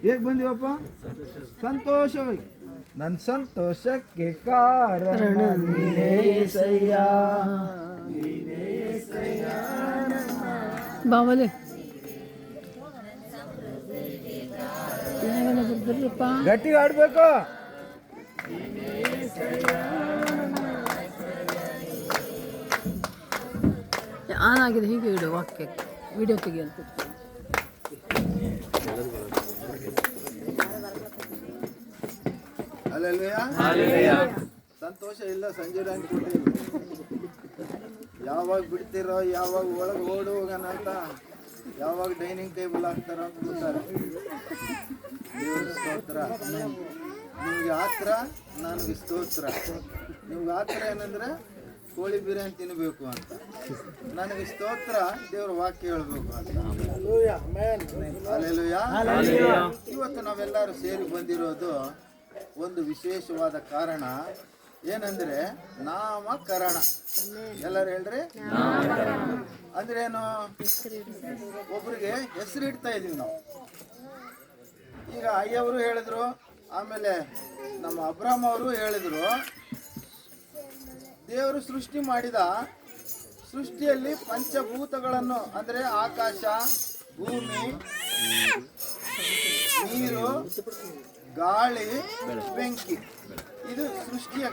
ಹೇಗೆ ಬಂದಿವಪ್ಪ? ಸಂತೋಷವಾಗಿ. ನನ್ನ ಸಂತೋಷಕ್ಕೆ ಕಾರಣ ನೀನೇ ಸಯ್ಯ. ಬಾವಲೆ ಗಟ್ಟಿ ಆಡ್ಬೇಕು. ಆನ್ ಆಗಿದೆ, ಹೀಗೆ ಇಡು ವಾಕ್ಯ ವಿಡಿಯೋ ತೆಗಿಯಂತ. ಸಂತೋಷ ಇಲ್ಲ ಸಂಜೆ ಯಾವಾಗ ಬಿಡ್ತಿರೋ, ಯಾವಾಗ ಒಳಗೆ ಓಡಿ ಹೋಗೋಣ ಅಂತ, ಯಾವಾಗ ಡೈನಿಂಗ್ ಟೇಬಲ್ ಹಾಕ್ತಾರ ಅಂತ ಕೂತಾರೆ. ಸ್ತೋತ್ರ. ನಿಮ್ಗೆ ಆತ್ರ, ನನಗೆ ಸ್ತೋತ್ರ. ನಿಮ್ಗೆ ಆತ್ರ ಏನಂದ್ರೆ ಕೋಳಿ ಬಿರಿಯಾನಿ ತಿನ್ನಬೇಕು ಅಂತ, ನನಗೆ ಸ್ತೋತ್ರ ದೇವ್ರ ವಾಕ್ಯ ಹೇಳ್ಬೇಕು ಅಂತ. ಹಲ್ಲೆಲೂಯಾ. ಇವತ್ತು ನಾವೆಲ್ಲರೂ ಸೇರಿ ಬಂದಿರೋದು ಒಂದು ವಿಶೇಷವಾದ ಕಾರಣ ಏನಂದ್ರೆ ನಾಮಕರಣ. ಎಲ್ಲರೂ ಹೇಳ್ರಿ, ಅಂದ್ರೇನು? ಒಬ್ರಿಗೆ ಹೆಸರು ಇಡ್ತಾ ಇದೀವಿ ನಾವು. ಈಗ ಅಯ್ಯವರು ಹೇಳಿದ್ರು, ಆಮೇಲೆ ನಮ್ಮ ಅಬ್ರಾಮ್ ಅವರು ಹೇಳಿದ್ರು, ದೇವರು ಸೃಷ್ಟಿ ಮಾಡಿದ ಸೃಷ್ಟಿಯಲ್ಲಿ ಪಂಚಭೂತಗಳನ್ನು ಅಂದರೆ ಆಕಾಶ, ಭೂಮಿ, ನೀರು, ಗಾಳಿ, ಬೆಂಕಿ, ಇದು ಸೃಷ್ಟಿಯ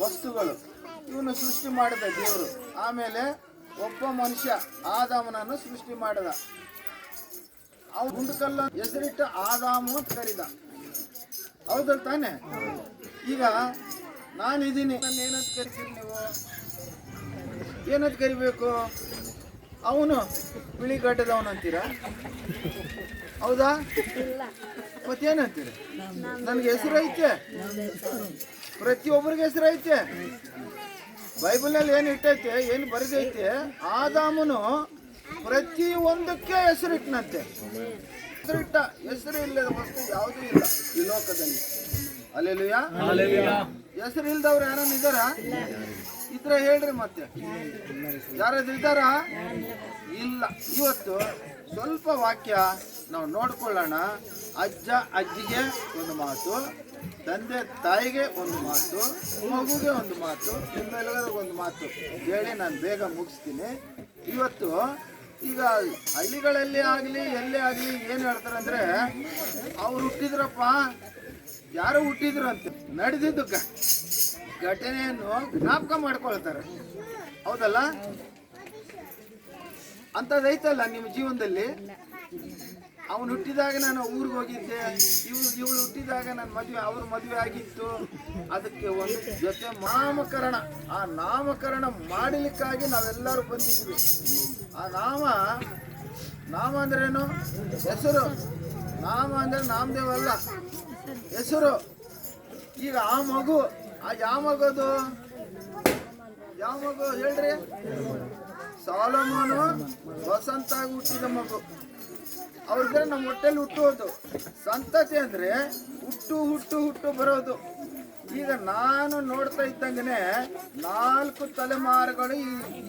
ವಸ್ತುಗಳು. ಇವನು ಸೃಷ್ಟಿ ಮಾಡಿದ ದೇವರು. ಆಮೇಲೆ ಒಬ್ಬ ಮನುಷ್ಯ ಆದಾಮನನ್ನು ಸೃಷ್ಟಿ ಮಾಡಿದ. ಅವ ಗುಂಡುಕಲ್ಲ ಹೆಸರಿಟ್ಟು ಆದಾಮು ಅಂತ ಕರೀದ. ಹೌದಲ್ಲ ತಾನೆ? ಈಗ ನಾನಿದ್ದೀನಿ, ನನ್ನ ಏನಂತ ಕರಿತೀರಿ ನೀವು? ಏನಂತ ಕರಿಬೇಕು? ಅವನು ಬಿಳಿಗಡ್ಡದವನಂತೀರ? ಹೌದಾ? ಮತ್ತೇನಂತೀರ? ನನಗೆ ಹೆಸರು ಐತೆ, ಪ್ರತಿಯೊಬ್ಬರಿಗೆ ಹೆಸರು ಐತೆ. ಬೈಬಲ್ನಲ್ಲಿ ಏನು ಇಟ್ಟೈತೆ, ಏನು ಬರೆದೈತೆ, ಆದಾಮನು ಪ್ರತಿ ಒಂದಕ್ಕೆ ಹೆಸರಿಟ್ಟನಂತೆ. ಹೆಸರಿಟ್ಟ. ಹೆಸರು ಇಲ್ಲದ ವಸ್ತು ಯಾವುದೂ ಇಲ್ಲ ಈ ಲೋಕದಲ್ಲಿ. ಹಲ್ಲೆಲೂಯಾ. ಹೆಸರು ಇಲ್ದವ್ರು ಯಾರನ್ನ ಇದ್ದಾರ? ಇದ್ರೆ ಹೇಳ್ರಿ, ಮತ್ತೆ ಯಾರಾದ್ರೂ ಇದ್ದಾರ? ಇಲ್ಲ. ಇವತ್ತು ಸ್ವಲ್ಪ ವಾಕ್ಯ ನಾವು ನೋಡ್ಕೊಳ್ಳೋಣ. ಅಜ್ಜ ಅಜ್ಜಿಗೆ ಒಂದು ಮಾತು, ತಂದೆ ತಾಯಿಗೆ ಒಂದು ಮಾತು, ಮಗುಗೆ ಒಂದು ಮಾತು, ನಿಮ್ಮೆಲ್ಲರಿಗೂ ಒಂದು ಮಾತು ಹೇಳಿ ನಾನು ಬೇಗ ಮುಗಿಸ್ತೀನಿ. ಇವತ್ತು ಈಗ ಹಳ್ಳಿಗಳಲ್ಲಿ ಆಗಲಿ ಎಲ್ಲೇ ಆಗಲಿ ಏನು ಹೇಳ್ತಾರೆ ಅಂದರೆ, ಅವ್ರು ಹುಟ್ಟಿದ್ರಪ್ಪ, ಯಾರು ಹುಟ್ಟಿದ್ರು ಅಂತ ನಡೆದಿದ್ದು ಘಟನೆಯನ್ನು ಜ್ಞಾಪಕ ಮಾಡ್ಕೊಳ್ತಾರೆ. ಹೌದಲ್ಲ? ಅಂಥದ್ದೈತಲ್ಲ ನಿಮ್ಮ ಜೀವನದಲ್ಲಿ. ಅವನು ಹುಟ್ಟಿದಾಗ ನಾನು ಊರಿಗೆ ಹೋಗಿದ್ದೆ, ಇವಳು ಹುಟ್ಟಿದಾಗ ನನ್ನ ಮದುವೆ, ಅವ್ರ ಮದುವೆ ಆಗಿತ್ತು. ಅದಕ್ಕೆ ಒಂದು ಜೊತೆ ನಾಮಕರಣ. ಆ ನಾಮಕರಣ ಮಾಡಲಿಕ್ಕಾಗಿ ನಾವೆಲ್ಲರೂ ಬಂದಿದ್ವಿ. ಆ ನಾಮ ಅಂದ್ರೇನು? ಹೆಸರು. ನಾಮ ಅಂದ್ರೆ ನಾಮದೇವ್ ಅಲ್ಲ, ಹೆಸರು. ಈಗ ಆ ಮಗು, ಯಾವ ಮಗದು? ಯಾವ ಮಗು ಹೇಳ್ರಿ? ಸಾಲೋಮೋನು ವಸಂತಾಗಿ ಹುಟ್ಟಿದ ಮಗು. ಅವ್ರಿಗೆ ನಮ್ಮ ಹೊಟ್ಟೆಲಿ ಹುಟ್ಟುವುದು. ಸಂತತಿ ಅಂದ್ರೆ ಹುಟ್ಟು ಹುಟ್ಟು ಹುಟ್ಟು ಬರೋದು. ಈಗ ನಾನು ನೋಡ್ತಾ ಇದ್ದಂಗೆ 4 ತಲೆಮಾರುಗಳು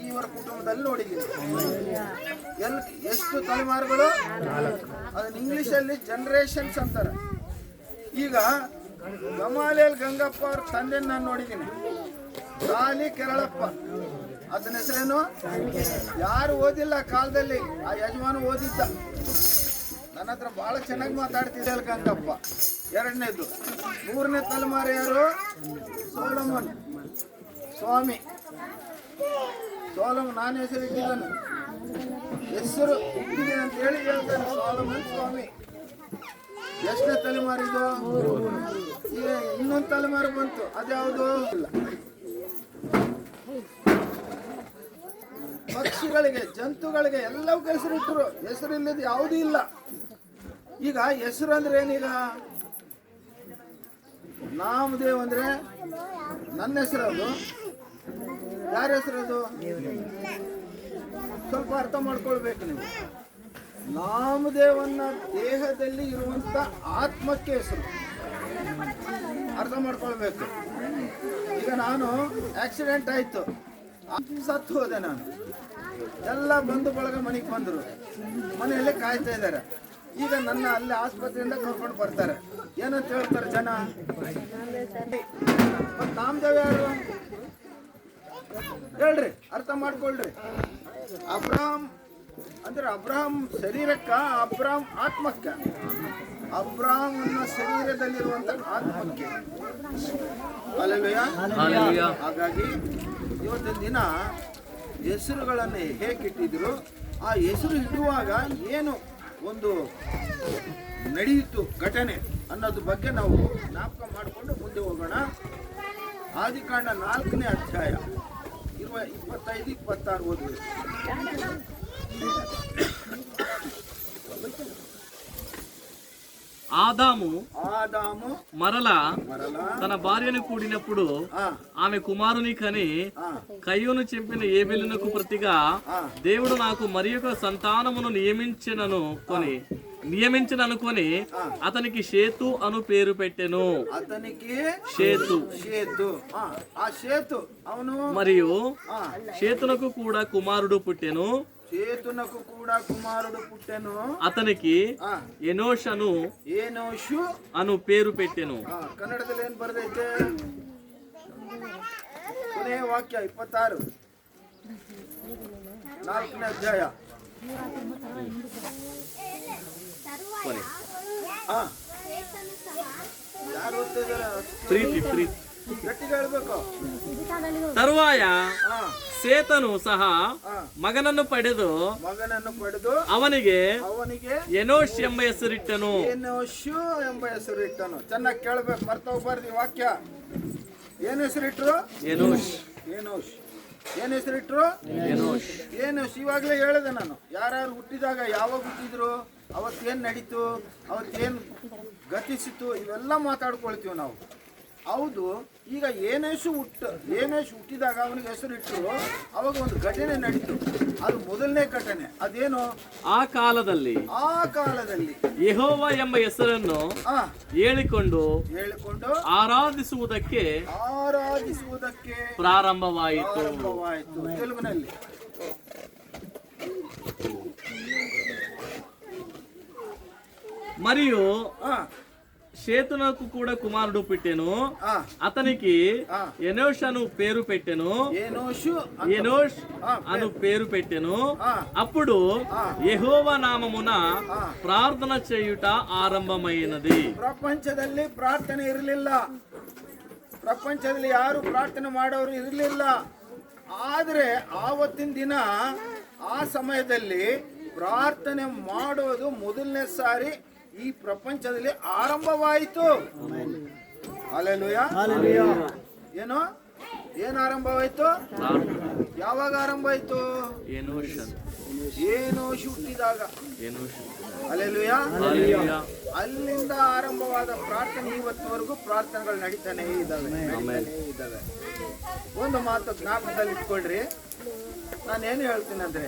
ಇವರ ಕುಟುಂಬದಲ್ಲಿ ನೋಡಿದ್ದೀನಿ. ಎಷ್ಟು ತಲೆಮಾರುಗಳು? ಅದನ್ನ ಇಂಗ್ಲಿಷಲ್ಲಿ ಜನರೇಷನ್ಸ್ ಅಂತಾರೆ. ಈಗ ಗಮಾಲಿಯಲ್ ಗಂಗಪ್ಪ ಅವ್ರ ತಂದೆ ನಾನು ನೋಡಿದ್ದೀನಿ, ಕಾಲಿ ಕೆರಳಪ್ಪ. ಅದನ್ನ ಹೆಸರೇನು? ಯಾರು ಓದಿಲ್ಲ ಕಾಲದಲ್ಲಿ, ಆ ಯಜಮಾನ ಓದಿದ್ದ. ನನ್ನ ಹತ್ರ ಬಹಳ ಚೆನ್ನಾಗಿ ಮಾತಾಡ್ತಿದ್ದೆ ಗಂಗಪ್ಪ. ಎರಡನೇದು. 3ನೇ ತಲೆಮಾರು ಯಾರು? ಸೋಲಮನ್ ಸ್ವಾಮಿ. ಸೋಲಮನ್ ನಾನು ಹೆಸರು ಇಟ್ಟಿದ್ದಾನೆ, ಹೆಸರು ಇಟ್ಟಿದ್ದೀನಿ ಅಂತ ಹೇಳಿ ಹೇಳ್ತಾನೆ, ಸೋಲಮನ್ ಸ್ವಾಮಿ. ಎಷ್ಟನೇ ತಲೆಮಾರು ಇದು? ಈಗ ಇನ್ನೊಂದು ತಲೆಮಾರು ಬಂತು, ಅದ್ಯಾವುದು? ಇಲ್ಲ. ಪಕ್ಷಿಗಳಿಗೆ, ಜಂತುಗಳಿಗೆ ಎಲ್ಲವೂ ಹೆಸರು ಇಟ್ಟರು. ಹೆಸರು ಇಲ್ಲದ ಯಾವುದೂ ಇಲ್ಲ. ಈಗ ಹೆಸರು ಅಂದ್ರೆ ಏನೀಗ? ನಾಮದೇವ್ ಅಂದ್ರೆ ನನ್ನ ಹೆಸರು. ಅದು ಯಾರ ಹೆಸರು? ಅದು ಸ್ವಲ್ಪ ಅರ್ಥ ಮಾಡ್ಕೊಳ್ಬೇಕು ನೀವು. ನಾಮದೇವನ್ನ ದೇಹದಲ್ಲಿ ಇರುವಂತ ಆತ್ಮಕ್ಕೆ ಹೆಸರು ಅರ್ಥ ಮಾಡ್ಕೊಳ್ಬೇಕು. ಈಗ ನಾನು ಆಕ್ಸಿಡೆಂಟ್ ಆಯ್ತು, ಸತ್ತು ಹೋದೆ. ನಾನು ಎಲ್ಲ ಬಂಧು ಬಳಗ ಮನೆಗೆ ಬಂದರು, ಮನೆಯಲ್ಲೇ ಕಾಯ್ತಾ ಇದ್ದಾರೆ. ಈಗ ನನ್ನ ಅಲ್ಲಿ ಆಸ್ಪತ್ರೆಯಿಂದ ಕರ್ಕೊಂಡು ಬರ್ತಾರೆ, ಏನಂತ ಹೇಳ್ತಾರೆ ಜನ? ಮತ್ ನಾಮದೇವ್ ಯಾರು ಹೇಳ್ರಿ, ಅರ್ಥ ಮಾಡ್ಕೊಳ್ರಿ. ಅಬ್ರಾಮ್ ಅಂದ್ರೆ ಅಬ್ರಾಹಂ ಶರೀರಕ್ಕ, ಅಬ್ರಾಮ್ ಆತ್ಮಕ್ಕ. ಅಬ್ರಾಮ್ ಶರೀರದಲ್ಲಿರುವಂತ ಆತ್ಮಕ್ಕೆ. ಹಲ್ಲೆಲೂಯಾ. ಹಾಗಾಗಿ ಇವತ್ತಿನ ದಿನ ಹೆಸರುಗಳನ್ನು ಹೇಗಿಟ್ಟಿದ್ರು, ಆ ಹೆಸರು ಇಡುವಾಗ ಏನು ಒಂದು ನಡೆಯಿತು ಘಟನೆ ಅನ್ನೋದ್ರ ಬಗ್ಗೆ ನಾವು ಜ್ಞಾಪಕ ಮಾಡಿಕೊಂಡು ಮುಂದೆ ಹೋಗೋಣ. ಆದಿಕಾಂಡ 4ನೇ ಅಧ್ಯಾಯ 25-26 ಓದ್ವಿ. ఆదాము మరల తన భార్యను కూడినప్పుడు ఆమె కుమారుని కని కయ్యూను చంపిన ఏబెలునకు ప్రతిగా దేవుడు నాకు మరి ఒక సంతానమును నియమించననుకొని అతనికి షేతు అను పేరు పెట్టెను. అతనికి షేతు. ఆ షేతు అవును. మరియు షేతునకు కూడా కుమారుడు పుట్టెను. చేతునకు కూడా కుమారుడు పుట్టెను. అతనికి ఎనోషు అను పేరు పెట్టెను. ಕನ್ನಡದಲ್ಲಿ ಏನ್ ಬರೆದೈತೆ? ಕೊನೆಯ ವಾಕ್ಯ 26 4ನೇ ಅಧ್ಯಾಯ. ಯಾರು ಓದ್ತಿದ್ದಾರೆ? ಪ್ರೀತಿ ಗಟ್ಟಿಗೆ ಹೇಳ್ಬೇಕು. ತರುವಾಯ ಸೇತನು ಸಹ ಮಗನನ್ನು ಪಡೆದು ಅವನಿಗೆ ಎನೋಷ್ ಎಂಬ ಹೆಸರಿಟ್ಟನು. ಎನೋಷು ಎಂಬ ಹೆಸರಿಟ್ಟನು. ಚೆನ್ನಾಗಿ ಕೇಳ್ಬೇಕು, ಮರ್ತ ಹೋಗ್ಬಾರ್ದು ಈ ವಾಕ್ಯ. ಏನ್ ಹೆಸರಿಟ್ರು? ಎನೋಷ್. ಏನ್ ಹೆಸರಿಟ್ರು? ಎನೋಷ್. ಇವಾಗ್ಲೇ ಹೇಳಿದೆ ನಾನು, ಯಾರು ಹುಟ್ಟಿದಾಗ ಯಾವಾಗ ಹುಟ್ಟಿದ್ರು, ಅವತ್ತೇನ್ ನಡೀತು, ಅವತ್ತೇನ್ ಗತಿಸಿತು, ಇವೆಲ್ಲ ಮಾತಾಡ್ಕೊಳ್ತೀವಿ ನಾವು. ಹೌದು. ಈಗ ಏನೇಶು ಹುಟ್ಟಿದಾಗ ಅವನಿಗೆ ಹೆಸರಿಟ್ಟರು, ಅವಾಗ ಒಂದು ಘಟನೆ ನಡೀತು. ಅದು ಮೊದಲನೇ ಘಟನೆ. ಅದೇನು? ಆ ಕಾಲದಲ್ಲಿ ಯೆಹೋವ ಎಂಬ ಹೆಸರನ್ನು ಹೇಳಿಕೊಂಡು ಆರಾಧಿಸುವುದಕ್ಕೆ ಪ್ರಾರಂಭವಾಯಿತು. ತೆಲುಗಿನಲ್ಲಿ మరియు షేతునకు కూడా కుమారుడు పుట్టెను. అతనికి ఎనోష్ అను పేరు పెట్టెను. అప్పుడు యెహోవా నామమున ప్రార్థన చేయుట ಆರಂಭమైనది. ಪ್ರಪಂಚದಲ್ಲಿ ಪ್ರಾರ್ಥನೆ ಇರಲಿಲ್ಲ. ಪ್ರಪಂಚದಲ್ಲಿ ಯಾರು ಪ್ರಾರ್ಥನೆ ಮಾಡೋರು ಇರಲಿಲ್ಲ. ಆದ್ರೆ ಆವತ್ತಿನ ದಿನ ಆ ಸಮಯದಲ್ಲಿ ಪ್ರಾರ್ಥನೆ ಮಾಡೋದು ಮೊದಲನೇ ಸಾರಿ ಈ ಪ್ರಪಂಚದಲ್ಲಿ ಆರಂಭವಾಯಿತು. ಹಲ್ಲೆಲೂಯಾ. ಏನು ಆರಂಭವಾಯಿತು? ಯಾವಾಗ ಆರಂಭ ಆಯ್ತು? ಎನೋಷ್ ಹುಟ್ಟಿದಾಗ. ಹಲ್ಲೆಲೂಯಾ. ಅಲ್ಲಿಂದ ಆರಂಭವಾದ ಪ್ರಾರ್ಥನೆ ಇವತ್ತಿನವರೆಗೂ ಪ್ರಾರ್ಥನೆಗಳು ನಡೀತಾನೆ ಇದ್ದಾವೆ. ಒಂದು ಮಾತು ಜ್ಞಾಪಕದಲ್ಲಿ ಇಟ್ಕೊಳ್ರಿ. ನಾನೇನು ಹೇಳ್ತೀನಿ ಅಂದ್ರೆ,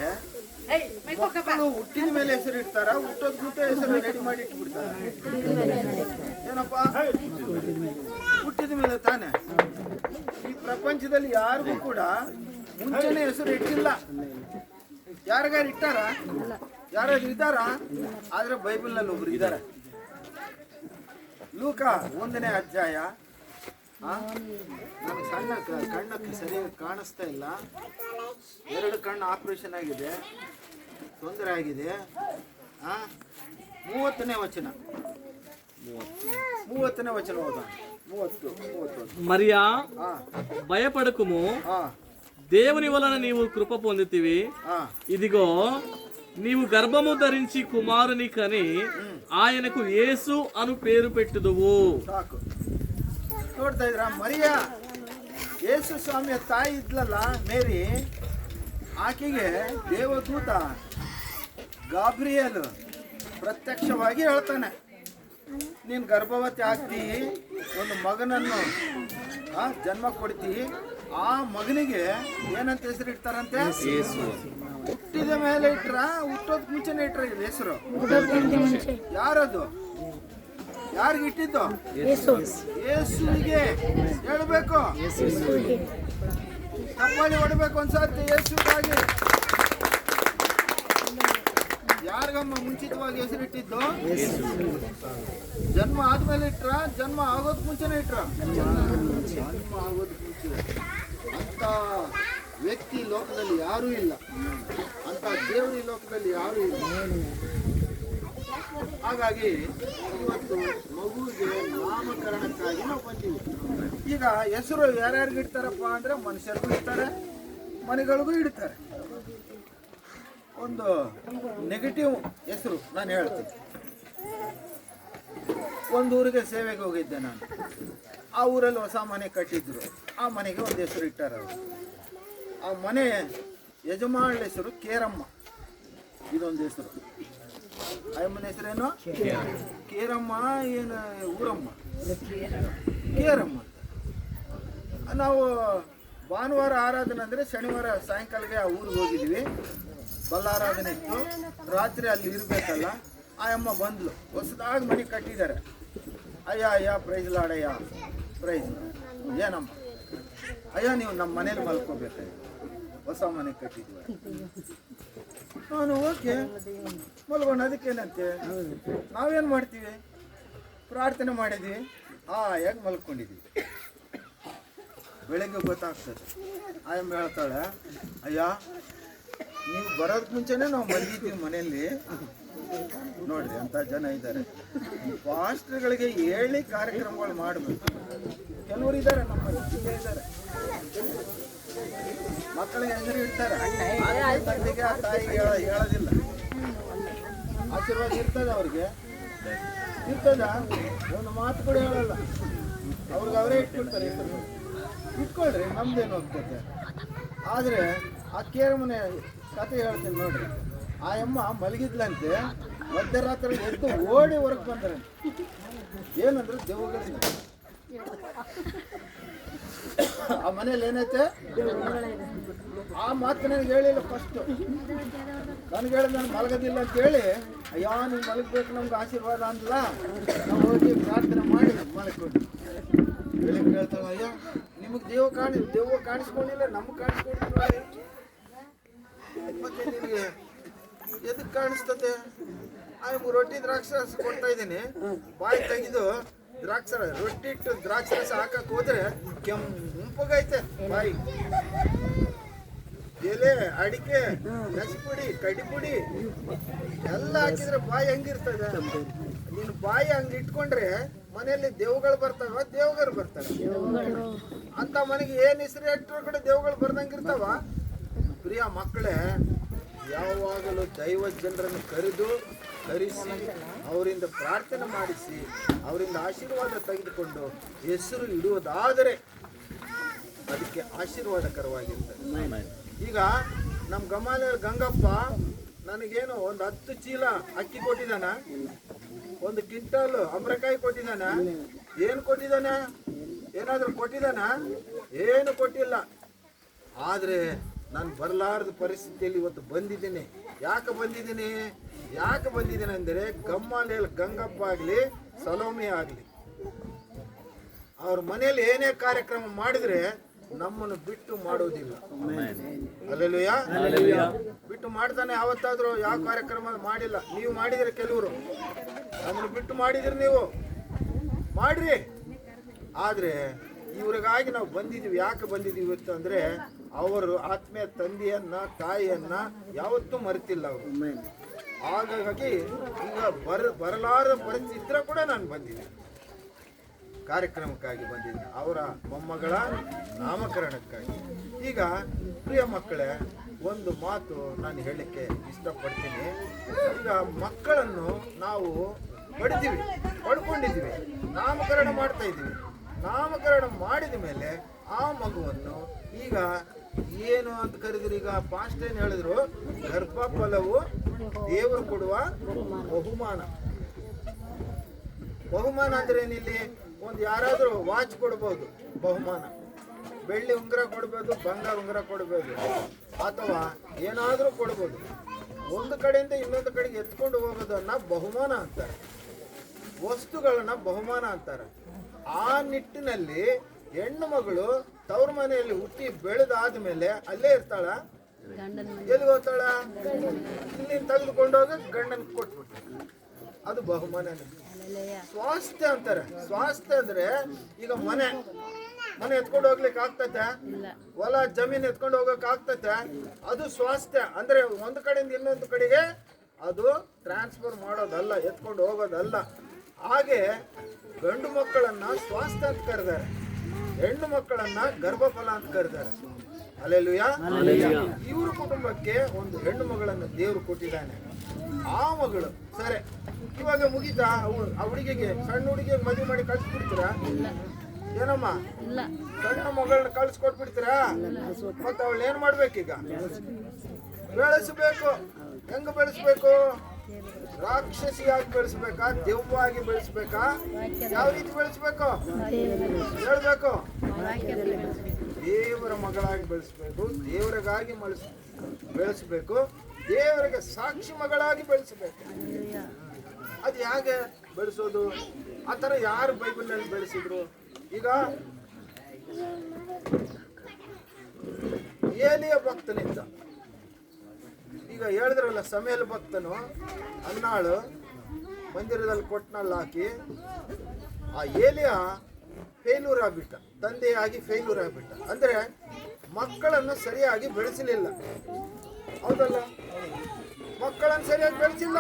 ಮಕ್ಕಳು ಹುಟ್ಟಿದ ಮೇಲೆ ಹೆಸರು ಇಡ್ತಾರ, ಹುಟ್ಟೋದ್ ಗುಟ್ಟ ಹೆಸರು ರೆಡಿ ಮಾಡಿ ಇಟ್ಬಿಡ್ತಾರ. ಏನಪ್ಪಾ? ಹುಟ್ಟಿದ ಮೇಲೆ ತಾನೆ. ಈ ಪ್ರಪಂಚದಲ್ಲಿ ಯಾರಿಗೂ ಕೂಡ ಮುಂಚೆನೆ ಹೆಸರು ಇಟ್ಟಿಲ್ಲ. ಯಾರಿಗಾರು ಇಟ್ಟಾರ? ಯಾರಾದ್ರೂ ಇದ್ದಾರ? ಆದ್ರೆ ಬೈಬಲ್ ನಲ್ಲಿ ಒಬ್ರು ಇದ್ದಾರೆ. ಲೂಕ 1ನೇ ಅಧ್ಯಾಯ. ನನಗೆ ಸಣ್ಣ ಕಣ್ಣಕ್ಕೆ ಸರಿಯಾಗಿ ಕಾಣಿಸ್ತಾ ಇಲ್ಲ. 2 ಕಣ್ಣು ಆಪರೇಷನ್ ಆಗಿದೆ, ತೊಂದರೆ ಆಗಿದೆ. 30ನೇ ವಚನ ಓದ. 30. మరియా భయపడకుము, దేవుని వలన నీవు కృప పొందుతివి. ఇదిగో నీవు గర్భము ధరించి కుమారుని కని ఆయనకు యేసు అను పేరు పెట్టుదువు. ಸಾಕು. ನೋಡ್ತಾ ಇದ್ರ ಮರಿಯಾ, ಯೇಸು ಸ್ವಾಮಿಯ ತಾಯಿ ಇದ್ಲಲ್ಲ ಮೇರಿ, ಆಕೆಗೆ ದೇವದೂತ ಗಾಬ್ರಿಯಲ್ ಪ್ರತ್ಯಕ್ಷವಾಗಿ ಹೇಳ್ತಾನೆ, ನೀನು ಗರ್ಭವತಿ ಆಗ್ತಿ, ಒಂದು ಮಗನನ್ನು ಜನ್ಮ ಕೊಡ್ತಿ. ಆ ಮಗನಿಗೆ ಏನಂತ ಹೆಸರು ಇಡ್ತಾರಂತೆ? ಹುಟ್ಟಿದ ಮೇಲೆ ಇಟ್ರ, ಹುಟ್ಟೋದ್ ಮುಂಚೆನೆ ಇಟ್ರ ಹೆಸರು? ಯಾರದು? ಯಾರಿಗೆ ಇಟ್ಟಿದ್ದು? ಯೇಸುವಿಗೆ. ಹೇಳ್ಬೇಕು, ತಪ್ಪಾಳಿ ಹೊಡಬೇಕು ಒಂದ್ಸತಿ ಯೇಸುಗಾಗಿ. ಯಾರಿಗಮ್ಮ ಮುಂಚಿತವಾಗಿ ಹೆಸರಿಟ್ಟಿದ್ದು? ಜನ್ಮ ಆದ್ಮೇಲೆ ಇಟ್ರ, ಜನ್ಮ ಆಗೋದ್ ಮುಂಚೆನೆ ಇಟ್ರ? ಜನ್ಮ ಆಗೋದ್ ಮುಂಚೆ. ಅಂತ ವ್ಯಕ್ತಿ ಲೋಕದಲ್ಲಿ ಯಾರೂ ಇಲ್ಲ, ಅಂತ ದೇವರು ಈ ಲೋಕದಲ್ಲಿ ಯಾರೂ ಇಲ್ಲ. ಹಾಗಾಗಿ ಇವತ್ತು ಮಗುವಿಗೆ ನಾಮಕರಣಕ್ಕಾಗಿ ನಾವು ಬಂದೀವಿ. ಈಗ ಹೆಸರು ಯಾರ್ಯಾರಿಗೆ ಇಡ್ತಾರಪ್ಪ ಅಂದ್ರೆ ಮನುಷ್ಯರಿಗೂ ಇಡ್ತಾರೆ, ಮನೆಗಳಿಗೂ ಇಡ್ತಾರೆ. ಒಂದು ನೆಗೆಟಿವ್ ಹೆಸರು ನಾನು ಹೇಳ್ತೀನಿ. ಒಂದು ಊರಿಗೆ ಸೇವೆಗೆ ಹೋಗಿದ್ದೆ ನಾನು. ಆ ಊರಲ್ಲಿ ಹೊಸ ಮನೆ ಕಟ್ಟಿದ್ರು. ಆ ಮನೆಗೆ ಒಂದು ಹೆಸರು ಇಟ್ಟಾರ ಅವರು. ಆ ಮನೆ ಯಜಮಾನ ಹೆಸರು ಕೇರಮ್ಮ. ಇದೊಂದು ಹೆಸರು. ಅಮ್ಮನ ಹೆಸರೇನು? ಕೇರಮ್ಮ. ಏನು ಊರಮ್ಮ? ಕೇರಮ್ಮ. ನಾವು ಭಾನುವಾರ ಆರಾಧನೆ ಅಂದರೆ ಶನಿವಾರ ಸಾಯಂಕಾಲಕ್ಕೆ ಆ ಊರಿಗೆ ಹೋಗಿದ್ವಿ. ಬಲ್ಲಾರಾಧನೆ ಇತ್ತು. ರಾತ್ರಿ ಅಲ್ಲಿ ಇರಬೇಕಲ್ಲ. ಆ ಅಮ್ಮ ಬಂದ್ಲು. ಹೊಸದಾಗಿ ಮನೆ ಕಟ್ಟಿದ್ದಾರೆ. ಅಯ್ಯ ಪ್ರೈಸ್ ಲಾಡಯ್ಯ, ಪ್ರೈಸ್. ಏನಮ್ಮ? ಅಯ್ಯ ನೀವು ನಮ್ಮ ಮನೇಲಿ ಮಲ್ಕೋಬೇಕಾಯ್ತು, ಹೊಸ ಮನೆ ಕಟ್ಟಿದ್ವಿ. ನಾನು ಓಕೆ ಮಲ್ಗೋಣ, ಅದಕ್ಕೇನಂತೆ. ನಾವೇನು ಮಾಡ್ತೀವಿ? ಪ್ರಾರ್ಥನೆ ಮಾಡಿದ್ವಿ, ಹೇಗೆ ಮಲ್ಕೊಂಡಿದ್ವಿ. ಬೆಳಗ್ಗೆ ಗೊತ್ತಾಗ್ತದೆ. ಆಯಮ್ಮ ಹೇಳ್ತಾಳೆ, ಅಯ್ಯ ನೀವು ಬರೋದಕ್ಕೆ ಮುಂಚೆನೇ ನಾವು ಮಲಗಿದ್ದೀವಿ ಮನೆಯಲ್ಲಿ. ನೋಡ್ರಿ ಅಂತ ಜನ ಇದ್ದಾರೆ. ಪಾಸ್ಟರ್ಗಳಿಗೆ ಹೇಳಿ ಕಾರ್ಯಕ್ರಮಗಳು ಮಾಡಬೇಕು. ಕೆಲವರು ಇದ್ದಾರೆ, ನಮ್ಮ ಜಿಲ್ಲೆ ಇದ್ದಾರೆ, ಮಕ್ಕಳಿಗೆ ಹೆಸರು ಇಡ್ತಾರೆ. ತಂದೆಗೆ ಆ ತಾಯಿಗೆ ಹೇಳೋದಿಲ್ಲ. ಆಶೀರ್ವಾದ ಇರ್ತದೆ ಅವ್ರಿಗೆ, ಇರ್ತದ. ಒಂದು ಮಾತು ಕೂಡ ಹೇಳಲ್ಲ. ಅವ್ರಿಗೆ ಅವರೇ ಇಟ್ಬಿಡ್ತಾರೆ ಹೆಸರು. ಇಟ್ಕೊಳ್ರಿ, ನಮ್ದೇನು ಹೋಗ್ತೈತೆ. ಆದರೆ ಆ ಕೇರಮ್ಮನೆ ಕತೆ ಹೇಳ್ತೀನಿ ನೋಡ್ರಿ. ಆ ಅಮ್ಮ ಮಲಗಿದ್ಲಂತೆ. ಮಧ್ಯರಾತ್ರಿ ಎದ್ದು ಓಡಿ ಹೊರಗೆ ಬಂದರೆ ಏನಂದ್ರೆ ದೆವ್ವಗಳಿಂದ. ಆ ಮನೇಲಿ ಏನೈತೆ? ಆ ಮಾತು ನನಗೆ ಹೇಳಿಲ್ಲ ಫಸ್ಟು. ನನಗೆ ಹೇಳಿದ ನಾನು ಮಲಗೋದಿಲ್ಲ ಅಂತೇಳಿ, ಅಯ್ಯೋ ನೀವು ಮಲಗಬೇಕು, ನಮ್ಗೆ ಆಶೀರ್ವಾದ ಅಂದಲ್ಲ. ನಾವು ಹೋಗಿ ಪ್ರಾರ್ಥನೆ ಮಾಡಿ ಮಲ್ಕೊಂಡು ಬೆಳಿಗ್ಗೆ ಹೇಳ್ತಾಳೆ, ಅಯ್ಯೋ ನಿಮಗೆ ದೆವ್ವ ಕಾಣಿಸ್ಕೊಂಡಿಲ್ಲ, ನಮ್ಗೆ ಕಾಣಿಸ್ಕೊಂಡಿಲ್ಲ. ಮತ್ತೆ ನಿನಗೆ ಎದಕ್ಕೆ ಕಾಣಿಸ್ತದೆ? ರೊಟ್ಟಿ ದ್ರಾಕ್ಷರಸ ಕೊಡ್ತಾ ಇದ್ದೀನಿ, ಬಾಯಿ ತೆಗೆದು ರೊಟ್ಟಿ ಇಟ್ಟು ದ್ರಾಕ್ಷರಸ ಹಾಕಕ್ಕೆ ಹೋದ್ರೆ ಕೆಂಪಗೈತೆ ಬಾಯಿ. ಎಲೆ, ಅಡಿಕೆ, ನಸಿಪುಡಿ, ಕಡ್ಡಿಪುಡಿ ಎಲ್ಲ ಹಾಕಿದ್ರೆ ಬಾಯಿ ಹಂಗಿರ್ತದೆ. ನೀನು ಬಾಯಿ ಹಂಗೆ ಇಟ್ಕೊಂಡ್ರೆ ಮನೆಯಲ್ಲಿ ದೇವುಗಳು ಬರ್ತಾವ, ದೇವಗರು ಬರ್ತಾರೆ. ಅಂತ ಮನೆಗೆ ಏನ್ ಹೆಸರು ಇಟ್ಟರು ಕೂಡ ದೇವುಗಳು ಬರ್ದಂಗಿರ್ತಾವ. ಪ್ರಿಯ ಮಕ್ಕಳೇ, ಯಾವಾಗಲೂ ದೈವ ಜನರನ್ನು ಕರೆಸಿ ಅವರಿಂದ ಪ್ರಾರ್ಥನೆ ಮಾಡಿಸಿ ಅವರಿಂದ ಆಶೀರ್ವಾದ ತೆಗೆದುಕೊಂಡು ಹೆಸರು ಇಡುವುದಾದರೆ ಅದಕ್ಕೆ ಆಶೀರ್ವಾದಕರವಾಗಿರ್ತದೆ. ಈಗ ನಮ್ಮ ಗಮಾಲಿಯಲ್ಲಿ ಗಂಗಪ್ಪ ನನಗೇನು ಒಂದು 10 ಚೀಲ ಅಕ್ಕಿ ಕೊಟ್ಟಿದ್ದಾನ, 1 ಕ್ವಿಂಟಲ್ ಅಮರಕಾಯಿ ಕೊಟ್ಟಿದ್ದಾನ. ಏನು ಕೊಟ್ಟಿದ್ದಾನ? ಏನಾದರೂ ಕೊಟ್ಟಿದ್ದಾನ? ಏನು ಕೊಟ್ಟಿಲ್ಲ. ಆದರೆ ನಾನು ಬರಲಾರದ ಪರಿಸ್ಥಿತಿಯಲ್ಲಿ ಇವತ್ತು ಬಂದಿದ್ದೀನಿ. ಯಾಕೆ ಬಂದಿದ್ದೀನಿ ಅಂದರೆ ಗಮ್ಮಾಲಿಯಲ್ಲಿ ಗಂಗಪ್ಪ ಆಗಲಿ, ಸಲೋಮಿ ಆಗಲಿ, ಅವ್ರ ಮನೆಯಲ್ಲಿ ಏನೇ ಕಾರ್ಯಕ್ರಮ ಮಾಡಿದ್ರೆ ನಮ್ಮನ್ನು ಬಿಟ್ಟು ಮಾಡೋದಿಲ್ಲ. ಹಲ್ಲೆಲೂಯಾ. ಬಿಟ್ಟು ಮಾಡ್ತಾನೆ. ಯಾವತ್ತಾದ್ರೂ ಯಾವ ಕಾರ್ಯಕ್ರಮ ಮಾಡಿಲ್ಲ. ನೀವು ಮಾಡಿದ್ರೆ ಕೆಲವರು, ನಮ್ಮನ್ನು ಬಿಟ್ಟು ಮಾಡಿದ್ರಿ, ನೀವು ಮಾಡ್ರಿ. ಆದರೆ ಇವ್ರಿಗಾಗಿ ನಾವು ಬಂದಿದ್ದೀವಿ. ಯಾಕೆ ಬಂದಿದ್ದೀವಿ ಇವತ್ತು ಅಂದರೆ ಅವರು ಆತ್ಮೀಯ ತಂದೆಯನ್ನ, ತಾಯಿಯನ್ನ ಯಾವತ್ತೂ ಮರೆತಿಲ್ಲ ಅವರು. ಹಾಗಾಗಿ ಈಗ ಬರಲಾರದ ಪರಿಸ್ಥಿತಿ ಇದ್ರೆ ಕೂಡ ನಾನು ಬಂದಿದ್ದೆ, ಕಾರ್ಯಕ್ರಮಕ್ಕಾಗಿ ಬಂದಿದ್ದೆ, ಅವರ ಮೊಮ್ಮಗಳ ನಾಮಕರಣಕ್ಕಾಗಿ. ಈಗ ಪ್ರಿಯ ಮಕ್ಕಳೇ, ಒಂದು ಮಾತು ನಾನು ಹೇಳಲಿಕ್ಕೆ ಇಷ್ಟಪಡ್ತೀನಿ. ಈಗ ಮಕ್ಕಳನ್ನು ನಾವು ಪಡ್ಕೊಂಡಿದ್ದೀವಿ, ನಾಮಕರಣ ಮಾಡ್ತಾ ಇದ್ದೀವಿ. ನಾಮಕರಣ ಮಾಡಿದ ಮೇಲೆ ಆ ಮಗುವನ್ನು ಈಗ ಏನು ಅಂತ ಕರೆದ್ರು? ಈಗ ಪಾಸ್ಟ್ ಏನು ಹೇಳಿದ್ರು? ಗರ್ಭಫಲವು ದೇವರು ಕೊಡುವ ಬಹುಮಾನ. ಬಹುಮಾನ ಅಂದ್ರೆ ಏನಿಲ್ಲಿ? ಒಂದು ಯಾರಾದರೂ ವಾಚ್ ಕೊಡ್ಬೋದು ಬಹುಮಾನ, ಬೆಳ್ಳಿ ಉಂಗುರ ಕೊಡ್ಬೋದು, ಬಂಗಾರ ಉಂಗುರ ಕೊಡ್ಬೋದು, ಅಥವಾ ಏನಾದರೂ ಕೊಡ್ಬೋದು. ಒಂದು ಕಡೆಯಿಂದ ಇನ್ನೊಂದು ಕಡೆಗೆ ಎತ್ಕೊಂಡು ಹೋಗೋದನ್ನ ಬಹುಮಾನ ಅಂತಾರೆ, ವಸ್ತುಗಳನ್ನ ಬಹುಮಾನ ಅಂತಾರೆ. ಆ ನಿಟ್ಟಿನಲ್ಲಿ ಹೆಣ್ಣು ಮಗಳು ತವ್ರ ಮನೆಯಲ್ಲಿ ಹುಟ್ಟಿ ಬೆಳೆದಾದ ಮೇಲೆ ಅಲ್ಲೇ ಇರ್ತಾಳ? ಎಲ್ಲಿ ಹೋಗ್ತಾಳ? ಇಲ್ಲಿ ತೆಗೆದುಕೊಂಡೋಗ ಗಂಡನ ಕೊಟ್ಬಿಟ್ಟು ಅದು ಬಹುಮಾನ. ಸ್ವಾಸ್ಥ್ಯ ಅಂತಾರೆ. ಸ್ವಾಸ್ಥ್ಯ ಅಂದ್ರೆ ಈಗ ಮನೆ ಎತ್ಕೊಂಡು ಹೋಗ್ಲಿಕ್ಕೆ ಆಗ್ತೈತೆ? ಹೊಲ ಜಮೀನ್ ಎತ್ಕೊಂಡು ಹೋಗಕ್ ಆಗ್ತೈತೆ? ಅದು ಸ್ವಾಸ್ಥ್ಯ ಅಂದ್ರೆ ಒಂದು ಕಡೆಯಿಂದ ಇನ್ನೊಂದು ಕಡೆಗೆ ಅದು ಟ್ರಾನ್ಸ್ಫರ್ ಮಾಡೋದಲ್ಲ, ಎತ್ಕೊಂಡು ಹೋಗೋದಲ್ಲ. ಹಾಗೆ ಗಂಡು ಮಕ್ಕಳನ್ನ ಸ್ವಾಸ್ಥ್ಯ ಅಂತ ಕರೆದಾರೆ, ಹೆಣ್ಣು ಮಕ್ಕಳನ್ನ ಗರ್ಭಫಲ ಅಂತ ಕರೆದಾರೆ. ಅಲ್ಲೆಲ್ಲೂಯಾ. ಇವ್ರ ಕುಟುಂಬಕ್ಕೆ ಒಂದು ಹೆಣ್ಣು ಮಗಳನ್ನು ದೇವರು ಕೊಟ್ಟಿದ್ದಾನೆ. ಆ ಮಗಳು ಸರಿ ಇವಾಗ ಮುಗಿತಾ? ಆ ಹುಡುಗಿಗೆ, ಸಣ್ಣ ಹುಡುಗಿಗೆ ಮದುವೆ ಮಾಡಿ ಕಳ್ಸಿಬಿಡ್ತೀರಾ? ಏನಮ್ಮ, ಸಣ್ಣ ಮಗಳನ್ನ ಕಳ್ಸಿಕೊಟ್ಬಿಡ್ತೀರಾ? ಮತ್ತೆ ಅವಳು ಏನ್ ಮಾಡ್ಬೇಕೀಗ? ಬೆಳೆಸಬೇಕು. ಹೆಂಗ ಬೆಳೆಸ್ಬೇಕು? ರಾಕ್ಷಸಿಯಾಗಿ ಬೆಳೆಸ್ಬೇಕಾ, ದೆವ್ವಾಗಿ ಬೆಳೆಸ್ಬೇಕಾ? ಯಾವ ರೀತಿ ಬೆಳೆಸ್ಬೇಕು ಹೇಳ್ಬೇಕು? ದೇವರ ಮಗಳಾಗಿ ಬೆಳೆಸ್ಬೇಕು, ದೇವರಿಗಾಗಿ ಬೆಳೆಸ್ಬೇಕು, ದೇವರಿಗೆ ಸಾಕ್ಷಿ ಮಗಳಾಗಿ ಬೆಳೆಸಬೇಕು. ಅದು ಹೇಗೆ ಬೆಳೆಸೋದು? ಆ ಥರ ಯಾರು ಬೈಬಲ್ನಲ್ಲಿ ಬೆಳೆಸಿದ್ರು? ಈಗ ಏಲಿಯ ಭಕ್ತನಿದ್ದ. ಈಗ ಹೇಳಿದ್ರಲ್ಲ, ಸಮಯಲ್ ಭಕ್ತನು ಅನ್ನಾಳು ಮಂದಿರದಲ್ಲಿ ಕೊಟ್ಟನಲ್ಲಿ ಹಾಕಿ ಆ ಏಲಿಯ ಫೇಲ್ಯೂರ್ ಆಗ್ಬಿಟ್ಟ, ತಂದೆಯಾಗಿ ಫೇಲ್ಯೂರ್ ಆಗ್ಬಿಟ್ಟ. ಅಂದ್ರೆ ಮಕ್ಕಳನ್ನು ಸರಿಯಾಗಿ ಬೆಳೆಸಲಿಲ್ಲ. ಹೌದಲ್ಲ? ಮಕ್ಕಳನ್ನು ಸರಿಯಾಗಿ ಬೆಳೆಸಿಲ್ಲ.